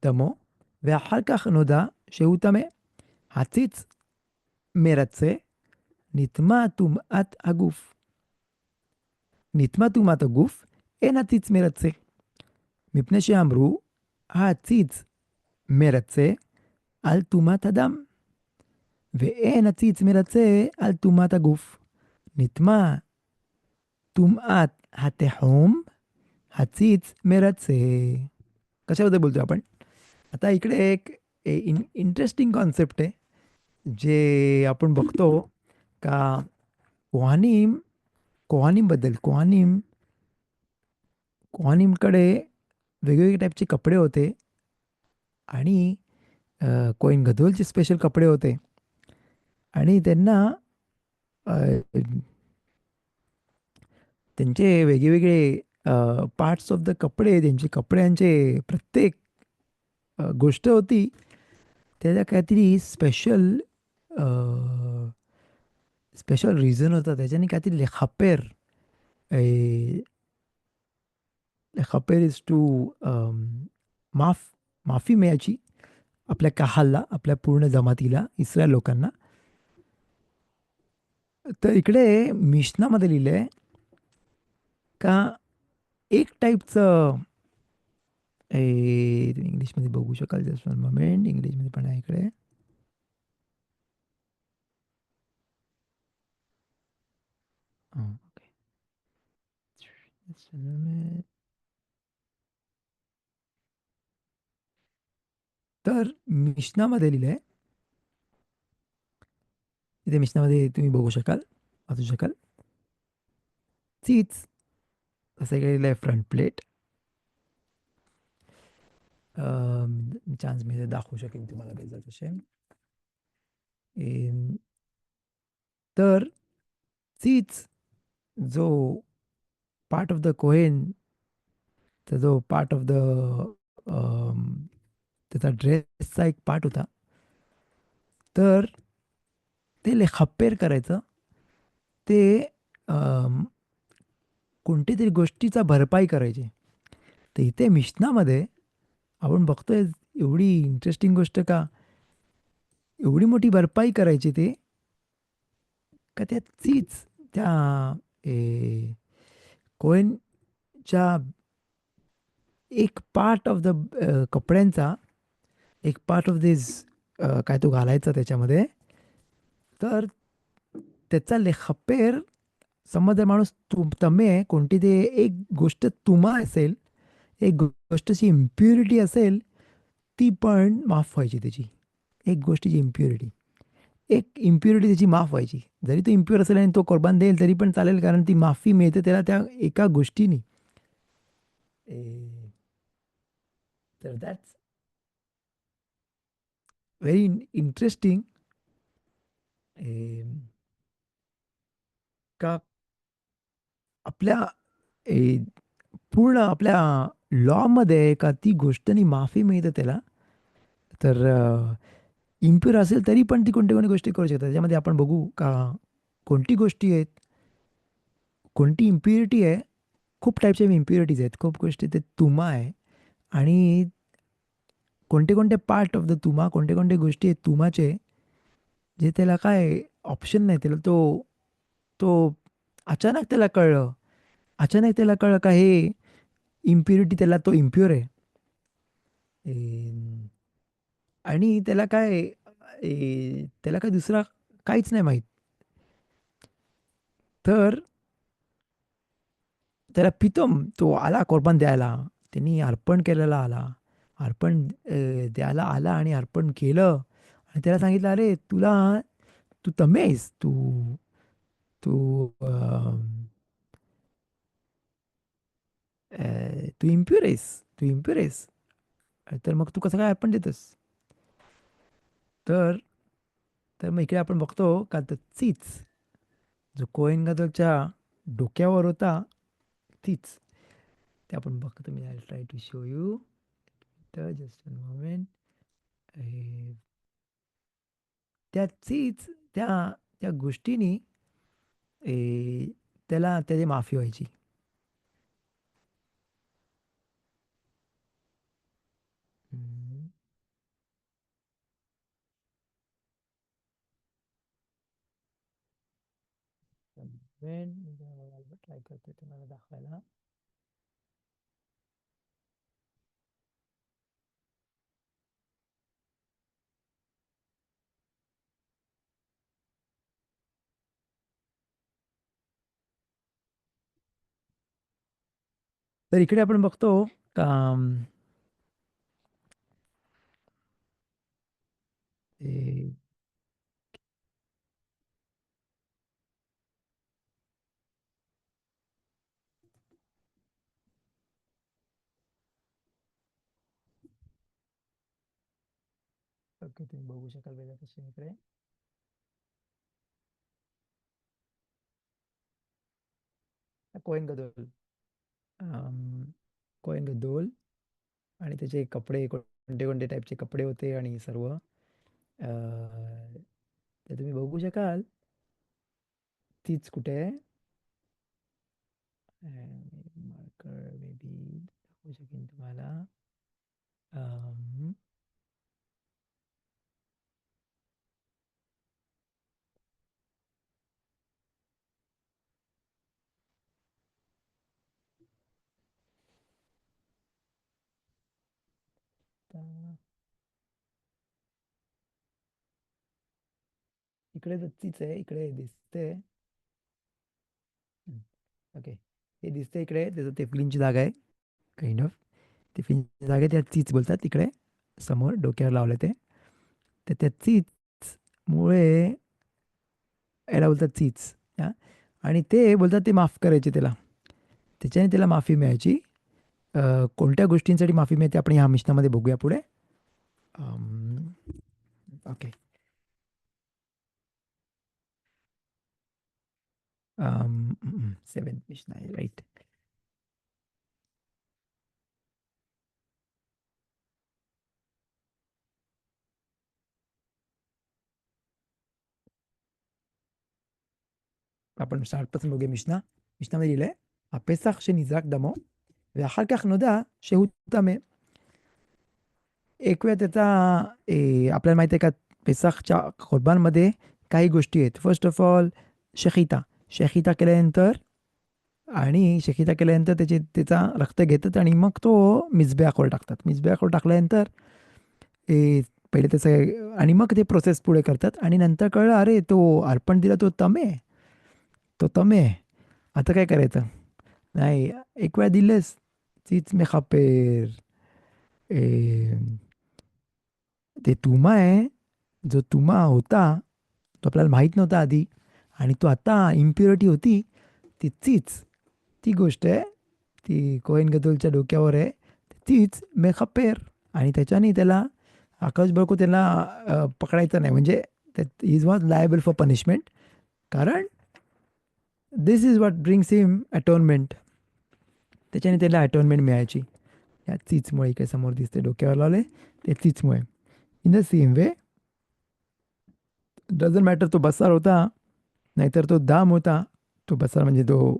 דמו, ואחר כך נודע שהוא טמא. הציץ מרצה, נטמע טומאת הגוף. נטמע טומאת הגוף, אין הציץ מרצה. מפני שאמרו, הציץ מרצה על טומאת הדם, ואין הציץ מרצה על טומאת הגוף. נטמע טומאת התהום, הציץ मरचे. कशाबद्दल बोलतोय आपण? आता इकडे एक इंटरेस्टिंग कॉन्सेप्ट आहे, जे आपण बघतो का कोहानीम कोहानीमबद्दल कोहानीमकडे वेगवेगळे टाईपचे कपडे होते आणि कोइन गदोलचे स्पेशल कपडे होते आणि त्यांना अ, त्यांचे वेगवेगळे पार्ट्स ऑफ द कपडे, त्यांचे कपड्यांचे प्रत्येक गोष्ट होती, त्याला काहीतरी स्पेशल रिझन होता. त्याच्याने काहीतरी लेखापेर लेखापेर इज टू माफ माफी मिळायची आपल्या काहालला, आपल्या पूर्ण जमातीला, इस्रायल लोकांना. तर इकडे मिशनामध्ये लिहिलंय का एक टाईपचं तुम्ही इंग्लिशमध्ये बघू शकाल. जस्ट वन मोमेंट, इंग्लिशमध्ये पण आहे इकडे. हां, ओके. तर मिशनामध्ये लिहिलंय, इथे मिशनामध्ये तुम्ही बघू शकाल, वाचू शकाल. तीच असं इकडे लिहिलंय फ्रंट प्लेट. चान्स मी दाखवू शकेन तुम्हाला काही तसे. तर तीच जो पार्ट ऑफ द कोहेन, तर जो पार्ट ऑफ द त्याचा ड्रेसचा एक पार्ट होता. तर ते लेखापेर करायचं, ते अम, कोणत्या तरी गोष्टीचा भरपाई करायची. तर इथे मिशनामध्ये आपण बघतोय एवढी इंटरेस्टिंग गोष्ट का, एवढी मोठी भरपाई करायची ते, का त्याचीच त्या ए, कोहेनच्या एक पार्ट ऑफ द कपड्यांचा एक पार्ट ऑफ दिस काय तो घालायचा त्याच्यामध्ये. तर त्याचा लेखापेर, समज जर माणूस तमे कोणती ते एक गोष्ट तुमा असेल, एक गोष्टची इम्प्युरिटी असेल, ती पण माफ व्हायची त्याची. एक गोष्टीची इम्प्युरिटी, एक इम्प्युरिटी त्याची माफ व्हायची. जरी तो इम्प्युअर असेल आणि तो कोरबान देईल तरी पण चालेल, कारण ती माफी मिळते त्याला त्या एका गोष्टीने. ए, तर दॅट्स व्हेरी इंटरेस्टिंग. का आपल्या ए, पूर्ण आपल्या लॉमध्ये का ती गोष्टनी माफी मिळते त्याला. तर इम्प्युअर असेल तरी पण ती कोणती कोणती गोष्टी करू शकतात. त्याच्यामध्ये आपण बघू का कोणती गोष्टी आहेत, कोणती इम्प्युरिटी आहे. खूप टाईपच्या इम्प्युरिटीज आहेत, खूप गोष्टी ते तुमा आहे. आणि कोणते कोणते पार्ट ऑफ द तुमा, कोणते कोणते गोष्टी आहेत तुमाचे, जे त्याला काय ऑप्शन नाही, त्याला तो तो अचानक त्याला कळलं, अचानक त्याला कळलं का हे इम्प्युरिटी, त्याला तो इम्प्युअर आहे. एम, आणि त्याला काय त्याला काय दुसरा काहीच नाही माहीत. तर त्याला पितम तो आला कोरबान द्यायला, त्यांनी अर्पण केलेला आला, अर्पण द्यायला आला आणि अर्पण केलं. आणि त्याला सांगितलं, अरे तुला, तू तमे आहेस, तू तू तू इम्प्युअर आहेस, तू इम्प्युअर आहेस. तर मग तू कसं काय अर्पण देतोस? तर तर मग इकडे आपण बघतो का तीच जो कोहेन gadolच्या डोक्यावर होता, तीच ते आपण बघतो. मी I try to show you. तर जस्ट अ मोमेंट. त्याचीच त्या त्या गोष्टीनी त्याला त्याची माफी व्हायची. हम्म. ट्राय करते तुम्हाला दाखवायला. तर इकडे आपण बघतो का ते ओके, तुम्ही बघू शकाल वेगळ्या पश्चिम इकडे कोहेन गदोल. कोहेन गदोल आणि त्याचे कपडे कोणते कोणते टाईपचे कपडे होते आणि सर्व ते तुम्ही बघू शकाल. तीच कुठे आहे मार्कर मे बी दाखवू शकेन तुम्हाला. अम, आता इकडे तर तीच आहे, इकडे दिसते. ओके, हे दिसते इकडे, त्याचं टिफलिनची जागा आहे. काइंड ऑफ टिफिनची जागा आहे, त्या चीच बोलतात तिकडे समोर डोक्यावर लावलं ते. तर त्या चीच मुळे याला बोलतात चीच. हा. आणि ते बोलतात ते माफ करायचे त्याला, त्याच्याने त्याला माफी मिळायची. कोणत्या गोष्टींसाठी माफी मिळते आपण ह्या मिशनामध्ये बघूया पुढे. ओके. सेवन मिशन आहे राईट. आपण स्टार्टपासून बघूया मिशना. मिशनामध्ये लिहिलंय הפסח שנזרק דמו ואחר כך נודע שהוא טמא. एक वेळ त्याचा आपल्याला माहिती आहे का पेसाखच्या कुर्बानमध्ये काही गोष्टी आहेत. First of all shechita. Shechita केल्यानंतर आणि शखिता केल्यानंतर त्याचा रक्त घेतात आणि मग तो मिसबेआखवर टाकतात. मिसबेआखवर टाकल्यानंतर पहिले त्याचं आणि मग ते प्रोसेस पुढे करतात आणि नंतर कळलं अरे तो अर्पण दिला तो तमे, तो तमे. आता काय करायचं? नाही, एक वेळा दिलेस तीच मेखापेर. ते तुमा आहे, जो तुमा होता तो आपल्याला माहीत नव्हता आधी आणि तो आता इम्प्युरिटी होती तीच ती गोष्ट आहे. ती कोहेन गदोलच्या डोक्यावर आहे तीच मेखापेर. आणि त्याच्याने त्याला आकाश बळकू त्याला पकडायचं नाही, म्हणजे is was liable for punishment. कारण this is what brings him atonement. त्याच्याने त्याला अटोनमेंट मिळायची या चीचमुळे. काय समोर दिसते डोक्यावर लावले ते चीचमुळे. In the same way doesn't matter तो बसार होता नाहीतर तो दाम होता. तो बसार म्हणजे तो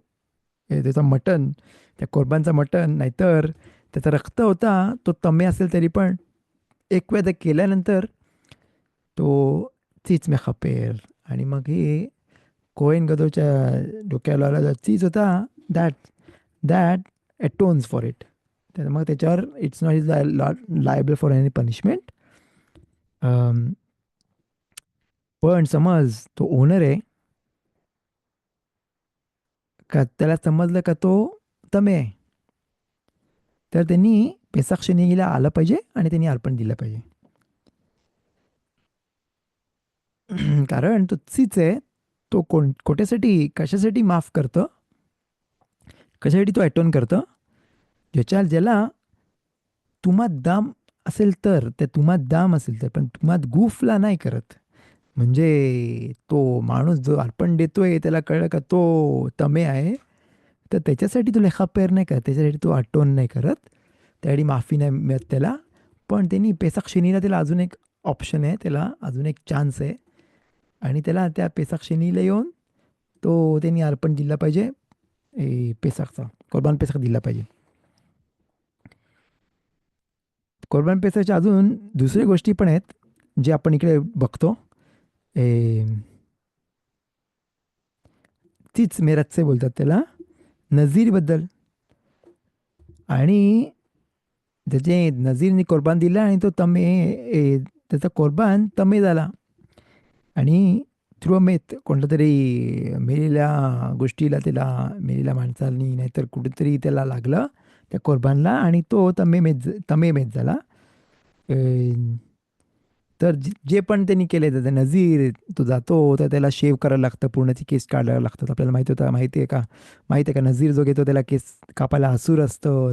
त्याचा मटन, त्या कोरबानचा मटन, नाहीतर त्याचा रक्त होता. तो तमे असेल तरी पण एक वेळ ते केल्यानंतर तो चीच में खपेर. आणि मग हे कोहेन गदोच्या डोक्याला लावलेला चीज होता दॅट दॅट ॲटोन्स फॉर इट. तर मग त्याच्यावर it's not is liable for any punishment. पण समज तो ओनर आहे का, त्याला समजलं का तो तमे आहे, तर त्यांनी पेसाख शनीला आलं पाहिजे आणि त्यांनी अर्पण दिलं पाहिजे. कारण तो चीच आहे, तो कोट्यासाठी कशासाठी माफ करतं, कशासाठी तो ॲटोन करतं, ज्याला तुमात दाम असेल तर, त्या तुमात दाम असेल तर, पण तुमात गुफला नाही करत. म्हणजे तो माणूस जो अर्पण देतोय त्याला कळलं का तो तमे आहे, तर त्याच्यासाठी तो लेखापेर नाही करत, त्याच्यासाठी तो अटोन नाही करत, त्यासाठी माफी नाही मिळत त्याला. पण त्यांनी पेसाख शनीला त्याला अजून एक ऑप्शन आहे, त्याला अजून एक चान्स आहे. आणि त्याला त्या पेसाख शनीला येऊन तो त्यांनी अर्पण दिला पाहिजे. पेसाखचा कोरबान पेसाख दिला पाहिजे. कोरबान पेसाच्या अजून दुसऱ्या गोष्टी पण आहेत जे आपण इकडे बघतो. तीच मेराजचे बोलतात त्याला. नझीरबद्दल. आणि त्याचे नझीरने कोरबान दिला आणि तो त्याचा कोरबान तमे झाला. आणि थ्रू अ मेथ कोणत्या तरी मेलेल्या गोष्टीला, त्याला मेलेल्या माणसानी नाहीतर कुठेतरी त्याला लागलं त्या कोरबानला आणि तो तमे मेत झाला. अ, तर जे पण त्यांनी केले तर नजीर तो जातो तर त्याला शेव करायला लागतं, पूर्ण ती केस काढायला लागतात. आपल्याला माहिती आहे का? माहिती आहे का नजीर जो घेतो त्याला केस कापायला असूर असतं,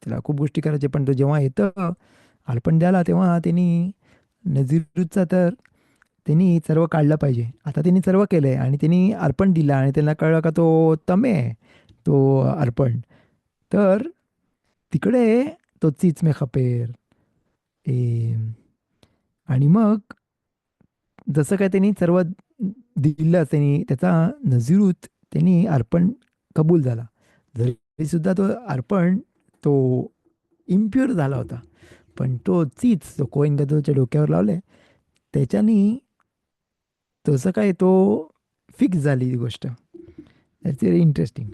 त्याला खूप गोष्टी करायचे. पण तो जेव्हा येतं आलपण द्यायला तेव्हा त्यांनी नजीरचा तर त्यांनी सर्व काढलं पाहिजे. आता त्यांनी सर्व केलंय आणि त्यांनी अर्पण दिला आणि त्यांना कळलं का तो तमे आहे, तो अर्पण. तर तिकडे तो चीच में खपेर. ए, आणि मग जसं काय त्यांनी सर्व दिलं, त्यांनी त्याचा नजीरूत त्यांनी अर्पण कबूल झाला. जरी सुद्धा तो अर्पण तो इम्प्युअर झाला होता, पण तो चीच जो कोईन गदोच्या डोक्यावर लावले त्याच्यानी तसं काय तो फिक्स झाली ती गोष्ट. That's very interesting.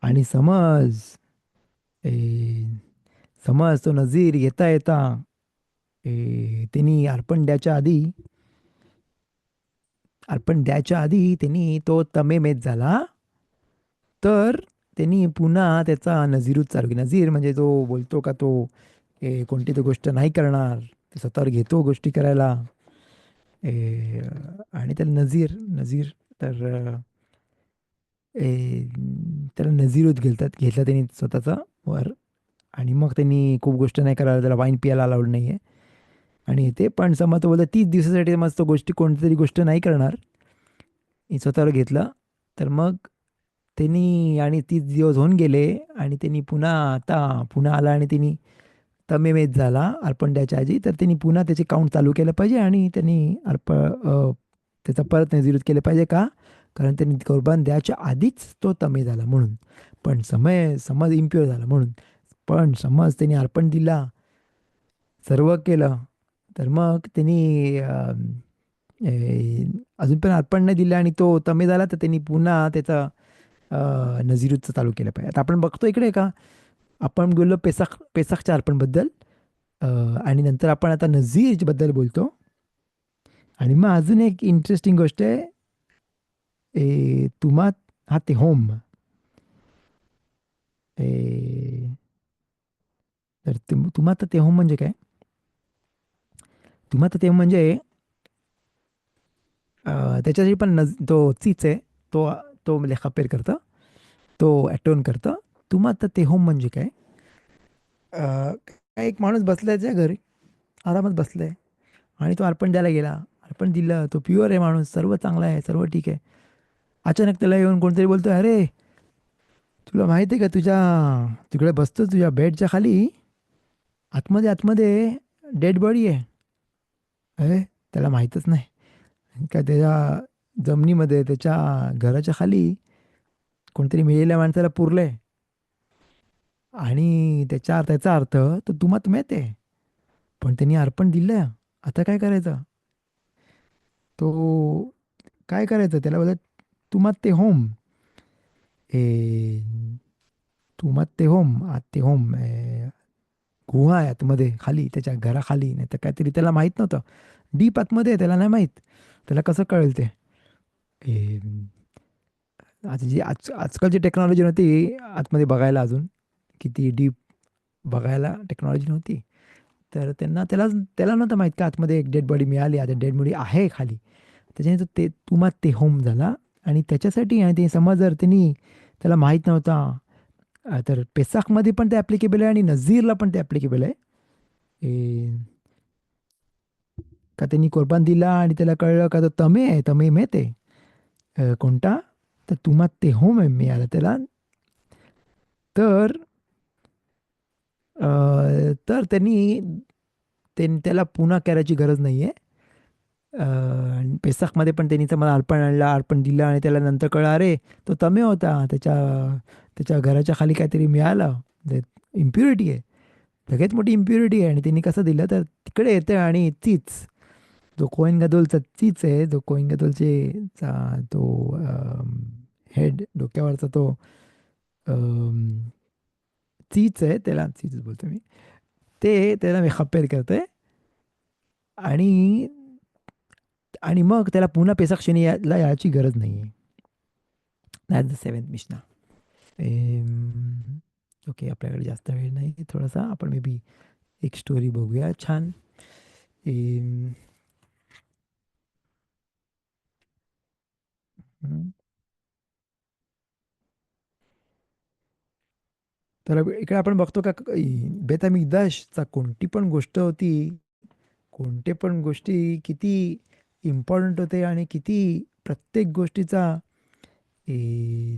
आणि ए, समज तो नजीर येता येता त्यांनी अर्पण द्यायच्या आधी त्यांनी तो तमेमेत झाला. तर त्यांनी पुन्हा त्याचा नजीरूच चालू केली. नजीर म्हणजे तो बोलतो का तो कोणती तो गोष्ट नाही करणार, ते स्वतःवर घेतो गोष्टी करायला. ए, आणि त्याला नजीर नजीर तर त्याला नजीरूत घेतला त्यांनी स्वतःचा वर. आणि मग त्यांनी खूप गोष्ट नाही करायला, त्याला वाईन पियाला अलाउड नाही आहे. आणि ते पण समज तो बोलतो 30 दिवसासाठी मस्त गोष्टी कोणती तरी गोष्ट नाही करणार, हे स्वतःवर घेतलं. तर मग त्यांनी आणि 30 दिवस होऊन गेले आणि त्यांनी पुन्हा आला आणि त्यांनी तमेमेत झाला अर्पण द्यायच्या आधी. तर त्यांनी पुन्हा त्याचे काउंट चालू केलं पाहिजे आणि त्यांनी त्याचा परत निर्जूत केलं पाहिजे का? कारण त्यांनी कुर्बान द्यायच्या आधीच तो तमे झाला म्हणून. पण समज इम्प्युअर झाला म्हणून. पण समज त्यांनी अर्पण दिला, सर्व केलं, तर मग त्यांनी अजून पण अर्पण नाही दिलं आणि तो तमे झाला, तर त्यांनी पुन्हा त्याचा नजीरूचं चालू केलं पाहिजे. आता आपण बघतो इकडे का, आपण बोललो पेसाखच्या अर्पणबद्दल, अ, आणि नंतर आपण आता नझीरबद्दल बोलतो. आणि मग अजून एक इंटरेस्टिंग गोष्ट आहे, तुमात हा तेहोम. ए, तर तुमात तेहोम म्हणजे काय? तुमात तेहोम म्हणजे त्याच्यासाठी पण तो चीच आहे, तो तो लेखापेर करतं, तो ॲटोन करतं. तुमात तेहोम म्हणजे काय? काय एक माणूस बसलाय त्या घरी, आरामात बसलाय आणि तो अर्पण द्यायला गेला. अर्पण दिलं, तो प्युअर आहे माणूस, सर्व चांगला आहे, सर्व ठीक आहे. अचानक त्याला येऊन कोणतरी बोलतोय, अरे तुला माहिती आहे का, तिकडे बसतो तुझ्या बेडच्या खाली आतमध्ये आतमध्ये डेड बॉडी आहे. अरे त्याला माहीतच नाही का त्याच्या जमिनीमध्ये, त्याच्या घराच्या खाली कोणतरी मेलेल्या माणसाला पुरलंय. आणि त्याचा अर्थ तो तुमात मेत आहे. पण त्यांनी अर्पण दिलं, आता काय करायचं? तो काय करायचं त्याला बोलत तुमात ते होम. ए तुमात ते होम, आत ते होम, गुहा आहे आतमध्ये खाली, त्याच्या घराखाली. नाही तर काहीतरी त्याला माहीत नव्हतं, डीप आतमध्ये आहे, त्याला नाही माहीत. त्याला कसं कळेल ते? ए, आता आजकालची टेक्नॉलॉजी नव्हती आतमध्ये बघायला, अजून किती डीप बघायला टेक्नॉलॉजी नव्हती. तर त्याला नव्हतं माहीत का आतमध्ये एक डेड बॉडी मिळाली, आता डेड बॉडी आहे खाली. त्याच्याने तो तुमात ते होम झाला. आणि त्याच्यासाठी, आणि ते समज जर त्यांनी त्याला माहीत नव्हता, तर पेसाखमध्ये पण ते ॲप्लिकेबल आहे आणि नझीरला पण ते ॲप्लिकेबल आहे. का त्यांनी कुर्बान दिला आणि त्याला कळलं का तो तमे मेते कोणता, तर तुमात ते होम आहे मिळालं त्याला. तर तर त्याला पुन्हा करायची गरज नाही आहे. पेसाखमध्ये पण त्यांनी तर मला अर्पण आणला, अर्पण दिलं आणि त्याला नंतर कळलं, अरे तो तमे होता, त्याच्या घराच्या खाली काहीतरी मिळालं, इम्प्युरिटी आहे, सगळ्यात मोठी इम्प्युरिटी आहे. आणि त्यांनी कसं दिलं, तर तिकडे येतं आणि तीच जो कोहेन गदोलचा तीच आहे, जो कोहेन गदोलचे चा तो हेड डोक्यावरचा तो अम, तीच आहे, त्याला तीच बोलतो मी. ते त्याला मेखापेर करते आणि आणि मग त्याला पुन्हा पेसक शनी याला याची गरज नाही आहे. That the seventh Mishnah. Okay, आपल्याकडे जास्त वेळ नाही थोडासा, आपण मे बी एक स्टोरी बघूया छान. एम, हम्म. तर इकडे आपण बघतो का बेतामिकदासचा कोणती पण गोष्ट होती, कोणते पण गोष्टी किती इम्पॉर्टंट होते आणि किती प्रत्येक गोष्टीचा ए,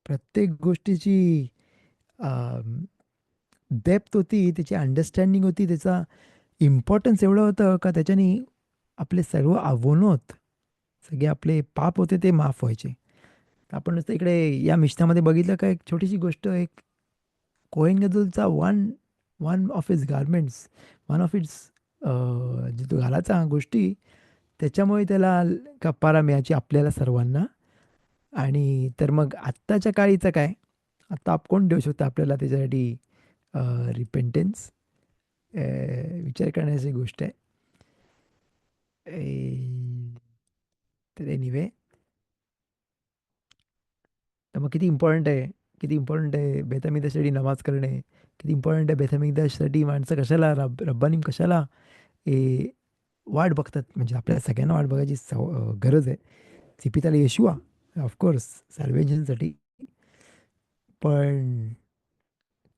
प्रत्येक गोष्टीची डेप्थ होती, त्याची अंडरस्टँडिंग होती, त्याचा इम्पॉर्टन्स एवढं होतं का त्याच्याने आपले सर्व आव्हानं होत, सगळे आपले पाप होते ते माफ व्हायचे. आपण नुसतं इकडे या मिशनामध्ये बघितलं का, एक छोटीशी गोष्ट, एक कोहेन गदूलचा one one of his garments, one of its जे तो घालायचा गोष्टी, त्याच्यामुळे त्याला कपारा मिळायची आपल्याला सर्वांना. आणि तर मग आत्ताच्या काळीचं काय, आता आप कोण देऊ शकतो आपल्याला त्याच्यासाठी रिपेंटन्स, विचार करण्याची गोष्ट आहे. तर एनिवे, तर मग किती इम्पॉर्टंट आहे, किती इम्पॉर्टंट आहे बेथामिदासाठी नमाज करणे, किती इम्पॉर्टंट आहे बेथामिदासाठी माणसं कशाला रब्बानीम कशाला ए, वाट बघतात, म्हणजे आपल्याला सगळ्यांना वाट बघायची गरज आहे. सिपिताला येशुआ ऑफकोर्स सॅल्वेशनसाठी, पण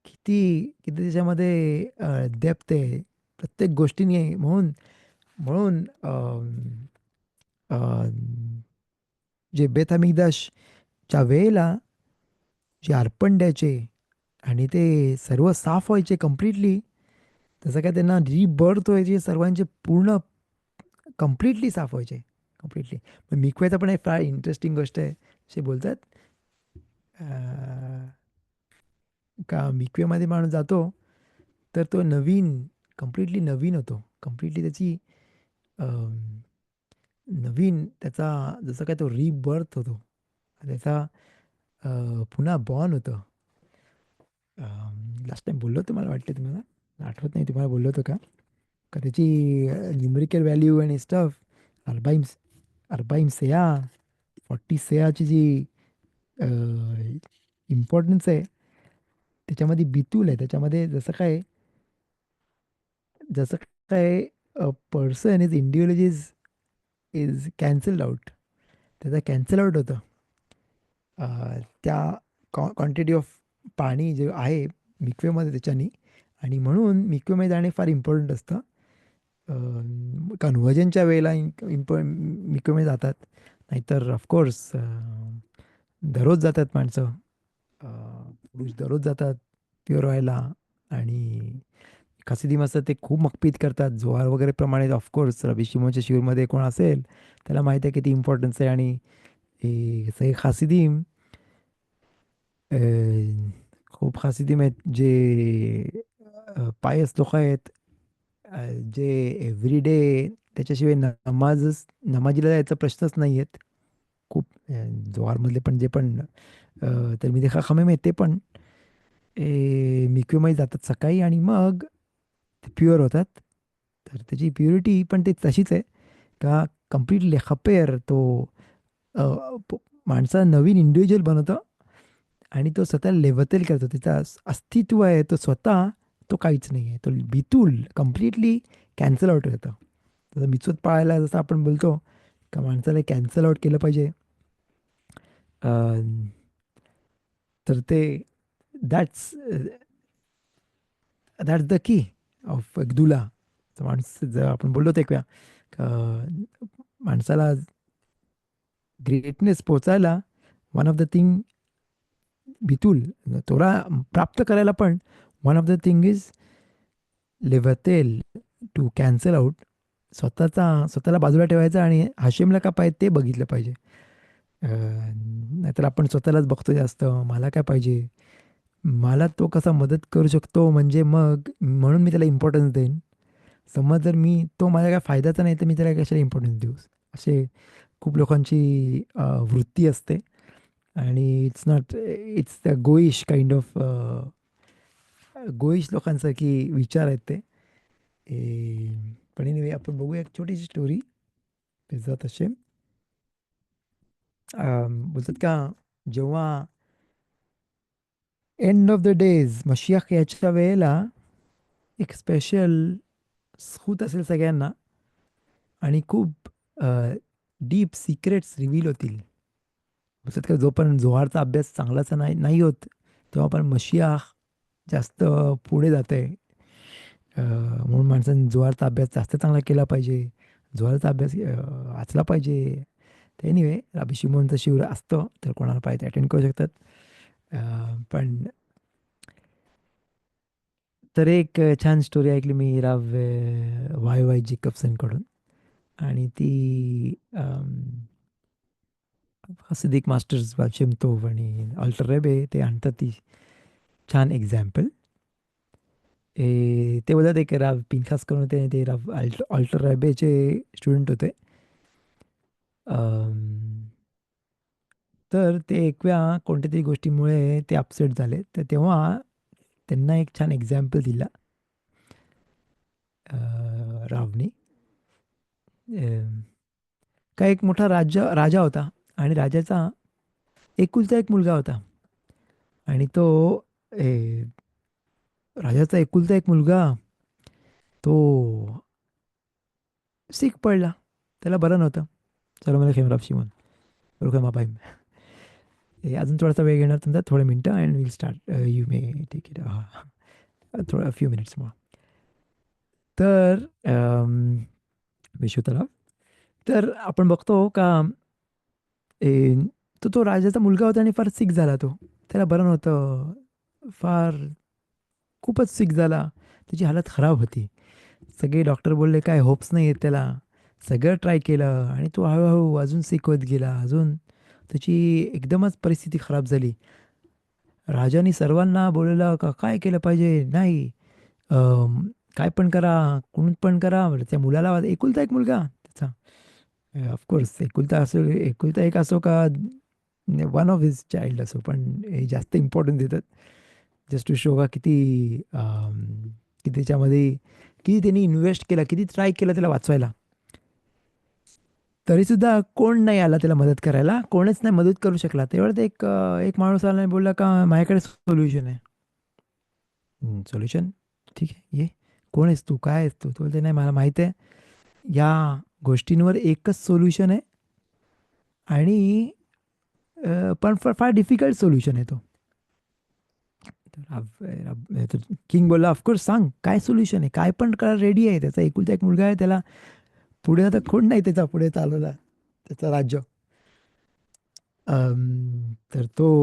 किती किती त्याच्यामध्ये डेप्थ आहे प्रत्येक गोष्टीने. म्हणून म्हणून जे बेथामिकदासच्या वेळेला जे अर्पण द्यायचे आणि ते सर्व साफ व्हायचे कम्प्लिटली, तसं काय त्यांना रिबर्थ व्हायचे सर्वांचे पूर्ण, कम्प्लिटली साफ व्हायचे कम्प्लिटली. पण मिकवेचा पण एक फार इंटरेस्टिंग गोष्ट आहे. असे बोलतात अं, का मिकवेमध्ये माणूस जातो तर तो नवीन, कम्प्लिटली नवीन होतो, कम्प्लिटली त्याची अं, नवीन त्याचा, जसं काय तो रिबर्थ होतो त्याचा, पुन्हा बॉर्न होतं. लास्ट टाइम बोललो होतो मला वाटतं तुम्हाला, आठवत नाही तुम्हाला बोललो होतो का, का त्याची न्यूमेरिकल व्हॅल्यू आणि स्टफ, अर्बाईम अर्बाईम सेया, 40 सेयाची जी इम्पॉर्टन्स आहे, त्याच्यामध्ये बितूल आहे, त्याच्यामध्ये जसं काय person is individual is cancelled out, त्याचा कॅन्सल आउट होतं. त्या क्वांटिटी ऑफ पाणी जे आहे मिक्वेमध्ये त्याच्यानी, आणि म्हणून मिक्वेमध्ये जाणे फार इम्पॉर्टंट असतं. कन्व्हर्जनच्या वेळेला मिक्वेमध्ये जातात, नाहीतर ऑफकोर्स दररोज जातात माणसं, पुरुष दररोज जातात प्युअर व्हायला. आणि खसिदी मस्त ते खूप मकपीत करतात जोहार वगैरे प्रमाणे. ऑफकोर्स रबी शिमोनच्या शिवरमध्ये कोण असेल त्याला माहिती आहे किती इम्पॉर्टन्स आहे. आणि हे सगळे खासिदीम खूप खासिदीम आहेत जे पायस लोक आहेत, जे एव्हरी डे त्याच्याशिवाय नमाजीला जायचा प्रश्नच नाही आहेत. खूप जोहारमधले पण जे पण तर मी देखा खमे माहीत ते पण मिक्यूमध्ये जातात सकाळी आणि मग ते प्युअर होतात. तर त्याची प्युरिटी पण ते तशीच आहे का, कम्प्लीट लेखापेर तो अ, प- माणसा नवीन इंडिव्हिज्युअल बनवतो आणि तो स्वतः लेवतेल करतो. त्याचा अस्तित्व आहे तो स्वतः, तो काहीच नाही आहे, तो बितूल कम्प्लिटली कॅन्सल आउट करतो. जसं मिचूत पाळायला जसं आपण बोलतो का माणसाला कॅन्सल आउट केलं पाहिजे, अं, तर ते that's that's the key of गदुला. माणूस जर आपण बोललो ते का माणसाला ग्रेटनेस पोचायला, one of the thing bitul Torah प्राप्त करायला पण, one of the thing is लेवतेल टू कॅन्सल आउट. स्वतःला बाजूला ठेवायचं आणि हाशिमला का पाहिजे ते बघितलं पाहिजे. नाहीतर आपण स्वतःलाच बघतो जास्त, मला काय पाहिजे, मला तो कसा मदत करू शकतो, म्हणजे मग म्हणून मी त्याला इम्पॉर्टन्स देईन. समज जर मी तो माझ्या काय फायद्याचा नाही तर मी त्याला कशाला इम्पॉर्टन्स देऊ. असे खूप लोकांची वृत्ती असते. आणि it's not, it's the goyish kind of, goyish लोकांसारखी विचार आहेत ते. पण एनिवे आपण बघूया एक छोटीशी स्टोरी. बेझात हशेम बोलतात का, जेव्हा एंड ऑफ द डेज मशियाख याच्या वेळेला एक स्पेशल सूत असेल सगळ्यांना आणि खूप डीप सिक्रेट्स रिव्हील होतील. बोलतात का जोपर्यंत जोहारचा अभ्यास चांगलाचा नाही नाही होत तेव्हा पण मशियाख जास्त पुढे जाते. म्हणून माणसाने जोहारचा अभ्यास जास्त चांगला केला पाहिजे. जोहारचा अभ्यास वाचला पाहिजे. ते एनिवे राबी शिमोनचं शिबिर असतं तर कोणाला पाहिजे अटेंड करू शकतात. पण तर एक छान स्टोरी ऐकली मी राव वाय वाय जेकब्सनकडून. आणि ती हसिदिक मास्टर्स वाशिम तोफ आणि अल्टर रेबे ते आणतात ती छान एक्झाम्पल. ते बोलतात एक राव पिनखास करून होते ते राव अल्टर रेबेचे स्टुडंट होते. अम, तर ते एकव्या कोणत्या तरी गोष्टीमुळे ते अपसेट झाले तर तेव्हा त्यांना एक छान एक्झाम्पल दिला रावनी. का एक मोठा राजा होता आणि राजाचा एकुलता एक मुलगा होता. आणि तो ए, राजाचा एकुलता एक मुलगा तो सिक पडला. त्याला बरं नव्हतं. चलो मला खेमराब शिमोन रुका बाय. अजून थोडासा वेळ घेणार तुमचा, थोडे मिनटं and will start, you may take it. थोडा फ्यू मिनिट्स मग. तर विश्वतराव, तर आपण बघतो का ए, तो राजाचा मुलगा होता आणि फार सिक झाला तो. त्याला बरं नव्हतं. फार खूपच सिक झाला. त्याची हालत खराब होती. सगळे डॉक्टर बोलले काय होप्स नाही आहेत त्याला. सगळं ट्राय केलं आणि तो हळूहळू अजून सिक होत गेला. अजून त्याची एकदमच परिस्थिती खराब झाली. राजाने सर्वांना बोललेलं का काय केलं पाहिजे? नाही, अं, काय पण करा, कुणी पण करा. बरं, त्या मुलाला एकुलता एक मुलगा त्याचा. ऑफकोर्स एकुलता असो, एकुलता एक असो का वन ऑफ हिज चाइल्ड असो, पण हे जास्त इम्पॉर्टन्स देतात. जस्ट टू शो का किती की त्याच्यामध्ये किती त्यांनी इन्व्हेस्ट केला, किती ट्राय केला त्याला वाचवायला. तरीसुद्धा कोण नाही आला त्याला मदत करायला. कोणच नाही मदत करू शकला. तेवढ्यात एक माणूस आला आणि बोलला का माझ्याकडे सोल्युशन आहे. सोल्युशन? ठीक आहे, ये. कोण आहेस तू? काय आहेस तू? तो बोलते नाही मला माहीत आहे. या गोष्टींवर एकच सोल्युशन आहे आणि पण फार फार डिफिकल्ट सोल्युशन आहे तो. तर किंग बोलला ऑफकोर्स सांग काय सोल्युशन आहे, काय पण करायला रेडी आहे. त्याचा एकुलता एक मुलगा आहे, त्याला पुढे आता कोण नाही त्याचा पुढे चालवला त्याचं राज्य. तर तो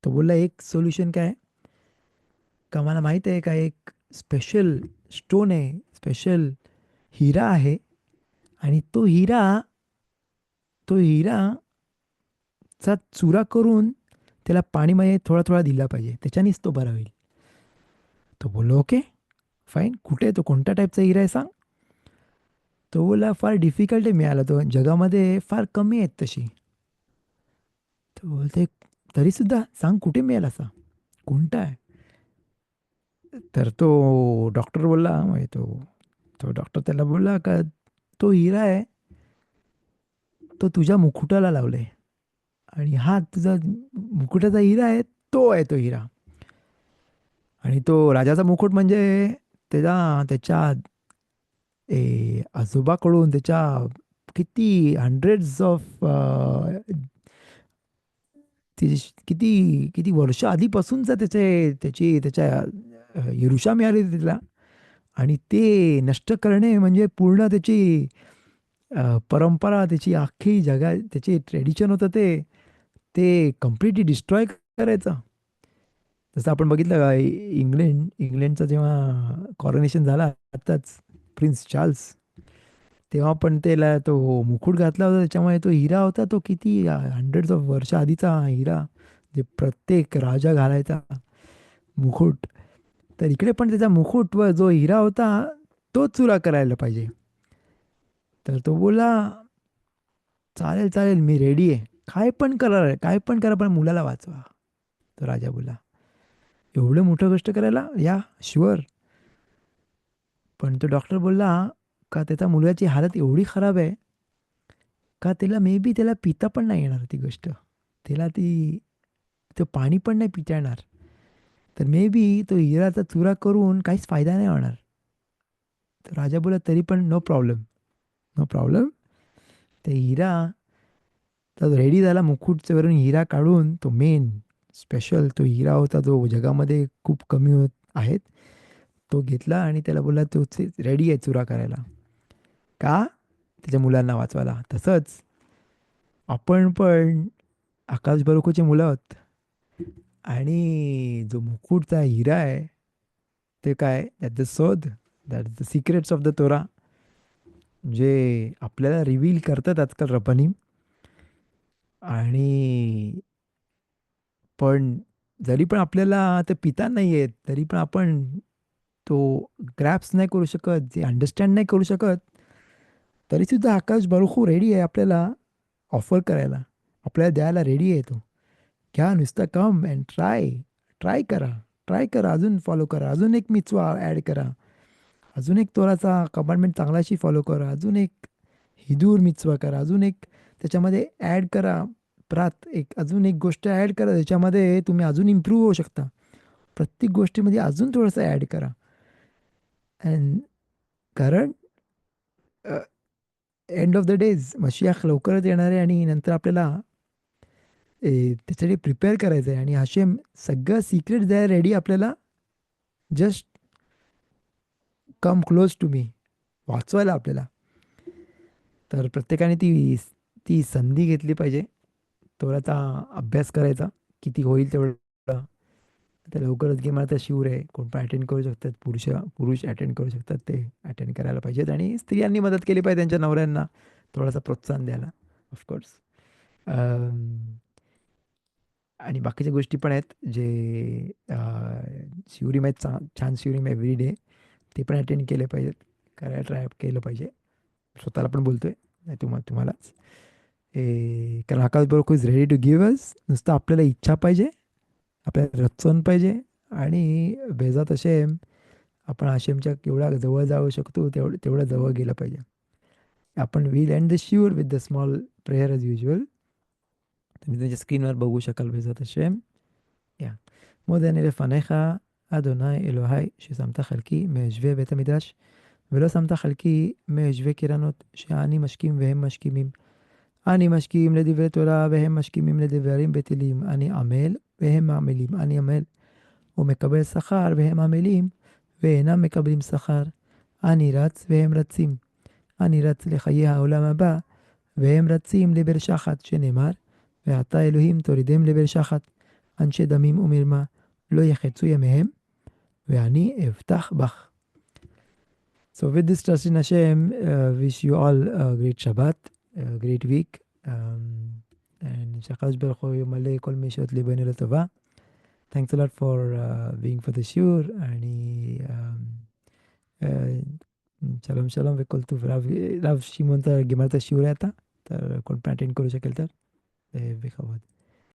बोलला एक सोल्युशन काय आहे? का मला माहित आहे का एक स्पेशल स्टोन आहे, स्पेशल हिरा आहे. आणि तो हिरा चा चुरा करून त्याला पाणीमध्ये थोडा थोडा दिला पाहिजे, त्याच्यानेच तो बरा होईल. तो बोललो ओके फाईन. कुठे आहे तो, कोणत्या टाईपचा हिरा आहे सांग. तो बोला फार डिफिकल्ट आहे मिळाला, तो जगामध्ये फार कमी आहेत तशी. तो बोलते तरी सुद्धा सांग कुठे मिळाला असा, कोणता आहे. तर तो डॉक्टर बोलला, म्हणजे तो डॉक्टर त्याला बोलला का तो हिरा आहे, तो तुझ्या मुकुटाला लावलाय. आणि हा तुझा मुकुटाचा हिरा आहे, तो आहे तो हिरा. आणि तो राजाचा मुकुट म्हणजे त्याच्या आजोबाकडून त्याच्या किती हंड्रेड्स ऑफ किती किती वर्ष आधीपासूनचा त्याच्या यरुषा मिळाली तिला. आणि ते नष्ट करणे म्हणजे पूर्ण त्याची परंपरा, त्याची अख्खी जगा त्याची ट्रेडिशन होतं ते ते कम्प्लिटली डिस्ट्रॉय करायचं. जसं आपण बघितलं का इंग्लंडचं जेव्हा कॉरोनेशन झाला आत्ताच, प्रिन्स चार्ल्स, तेव्हा पण त्याला तो मुकुट घातला होता. त्याच्यामुळे तो हिरा होता, तो किती हंड्रेड्स ऑफ वर्ष आधीचा हिरा, जे प्रत्येक राजा घालायचा मुकुट. तर इकडे पण त्याचा मुकुट व जो हिरा होता तो चुरा करायला पाहिजे. तर तो बोला, चालेल चालेल, मी रेडी आहे, काय पण करा रे, काय पण करा, पण मुलाला वाचवा. तो राजा बोला, एवढं मोठं गोष्ट करायला या, शुअर. पण तो डॉक्टर बोलला का त्याचा मुलाची हालत एवढी खराब आहे का त्याला मे बी त्याला पिता पण नाही येणार ती गोष्ट, त्याला ती तो पाणी पण नाही पिता येणार. तर मे बी तो हिराचा चुरा करून काहीच फायदा नाही होणार. तर राजा बोला, तरी पण नो प्रॉब्लेम, नो प्रॉब्लेम. ते हिरा तर रेडी झाला, मुकुटवरून हिरा काढून तो मेन स्पेशल तो हिरा होता जो जगामध्ये खूप कमी होत आहेत, तो घेतला आणि त्याला बोलला, तो रेडी आहे चुरा करायला. का? त्याच्या मुलांना वाचवायला. तसंच आपण पण आकाश बरोखूचे मुलं आहोत. आणि जो मुकुटचा हिरा आहे ते काय, दॅट द शोध, that the secrets of the Torah, जे आपल्याला रिव्हील करतात आजकाल रब्बानी. आणि पण जरी पण आपल्याला ते पिता नाही येत, तरी पण आपण तो ग्रॅप्स नाही करू शकत, जे अंडरस्टँड नाही करू शकत, तरी सुद्धा आकाश बरोखू रेडी आहे आपल्याला ऑफर करायला, आपल्याला द्यायला रेडी आहे तो. घ्या नुसतं, कम अँड ट्राय, ट्राय करा, ट्राय करा, अजून फॉलो करा, अजून एक मिचवा ॲड करा, अजून एक तोराचा कमांडमेंट चांगलाशी फॉलो करा, अजून एक हिदूर मिचवा करा, अजून एक त्याच्यामध्ये ॲड करा, प्रात एक अजून एक गोष्ट ॲड करा त्याच्यामध्ये, तुम्ही अजून इम्प्रूव्ह होऊ शकता. प्रत्येक गोष्टीमध्ये अजून थोडंसं ॲड करा. अँड कारण एंड ऑफ द डेज मशियाख लवकरच येणार आहे आणि नंतर आपल्याला त्याच्यासाठी प्रिपेअर करायचं आहे. आणि हाशेम सगळं सिक्रेट द्यायला रेडी आपल्याला, just come close to me, वाचवायला आपल्याला. तर प्रत्येकाने ती ती संधी घेतली पाहिजे तोराचा अभ्यास करायचा, किती होईल तेवढं. आता लवकरच गेम आता शिवर आहे, कोण पण अटेंड करू शकतात, पुरुष पुरुष अटेंड करू शकतात, ते अटेंड करायला पाहिजेत. आणि स्त्रियांनी मदत केली पाहिजे त्यांच्या नवऱ्यांना थोडासा प्रोत्साहन द्यायला, ऑफकोर्स. आणि बाकीच्या गोष्टी पण आहेत जे शिवरीम आहेत, छान शिवरीम एव्हरी डे, ते पण अटेंड केले पाहिजेत, करायला ट्राय केलं पाहिजे. स्वतःला पण बोलतोय, नाही तुम्हालाच. कारण आकाश बरोबर is ready to give us, नुसतं आपल्याला इच्छा पाहिजे, आपल्याला रचन पाहिजे. आणि बेजात असेम, आपण आशेमच्या केवढा जवळ जाऊ शकतो तेवढं तेवढं जवळ गेलं पाहिजे. आपण विल एंड द शिवर with the small prayer as usual. तुम्ही तुमच्या स्क्रीनवर बघू शकाल बेजात असेम. या מודה אני לפניך, אדוני אלוהי, ששמת חלקי מיושבי בית המדרש, ולא שמת חלקי מיושבי קרנות, שאני משכים והם משכימים. אני משכים לדברי תורה והם משכימים לדברים בטלים. אני עמל והם עמלים. אני עמל ומקבל שכר והם עמלים ואינם מקבלים שכר. אני רץ והם רצים. אני רץ לחיי העולם הבא והם רצים לבאר שחת, שנאמר, ועתה אלוהים תורידם לבאר שחת. אנשי דמים ומרמה לא יחצו ימיהם, ואני אבטח בך. So with this trust in Hashem, wish you all a great Shabbat, a great week, and שהקדוש ברוך הוא ימלא כל משעות ליבנו לטובה. Thanks a lot for being for the shiur, אני שלום שלום וכל טוב. רב שמעון, אתה גמרת את השיעור आता, तर कोण पण अटेंड करू शकेल तर בכבוד.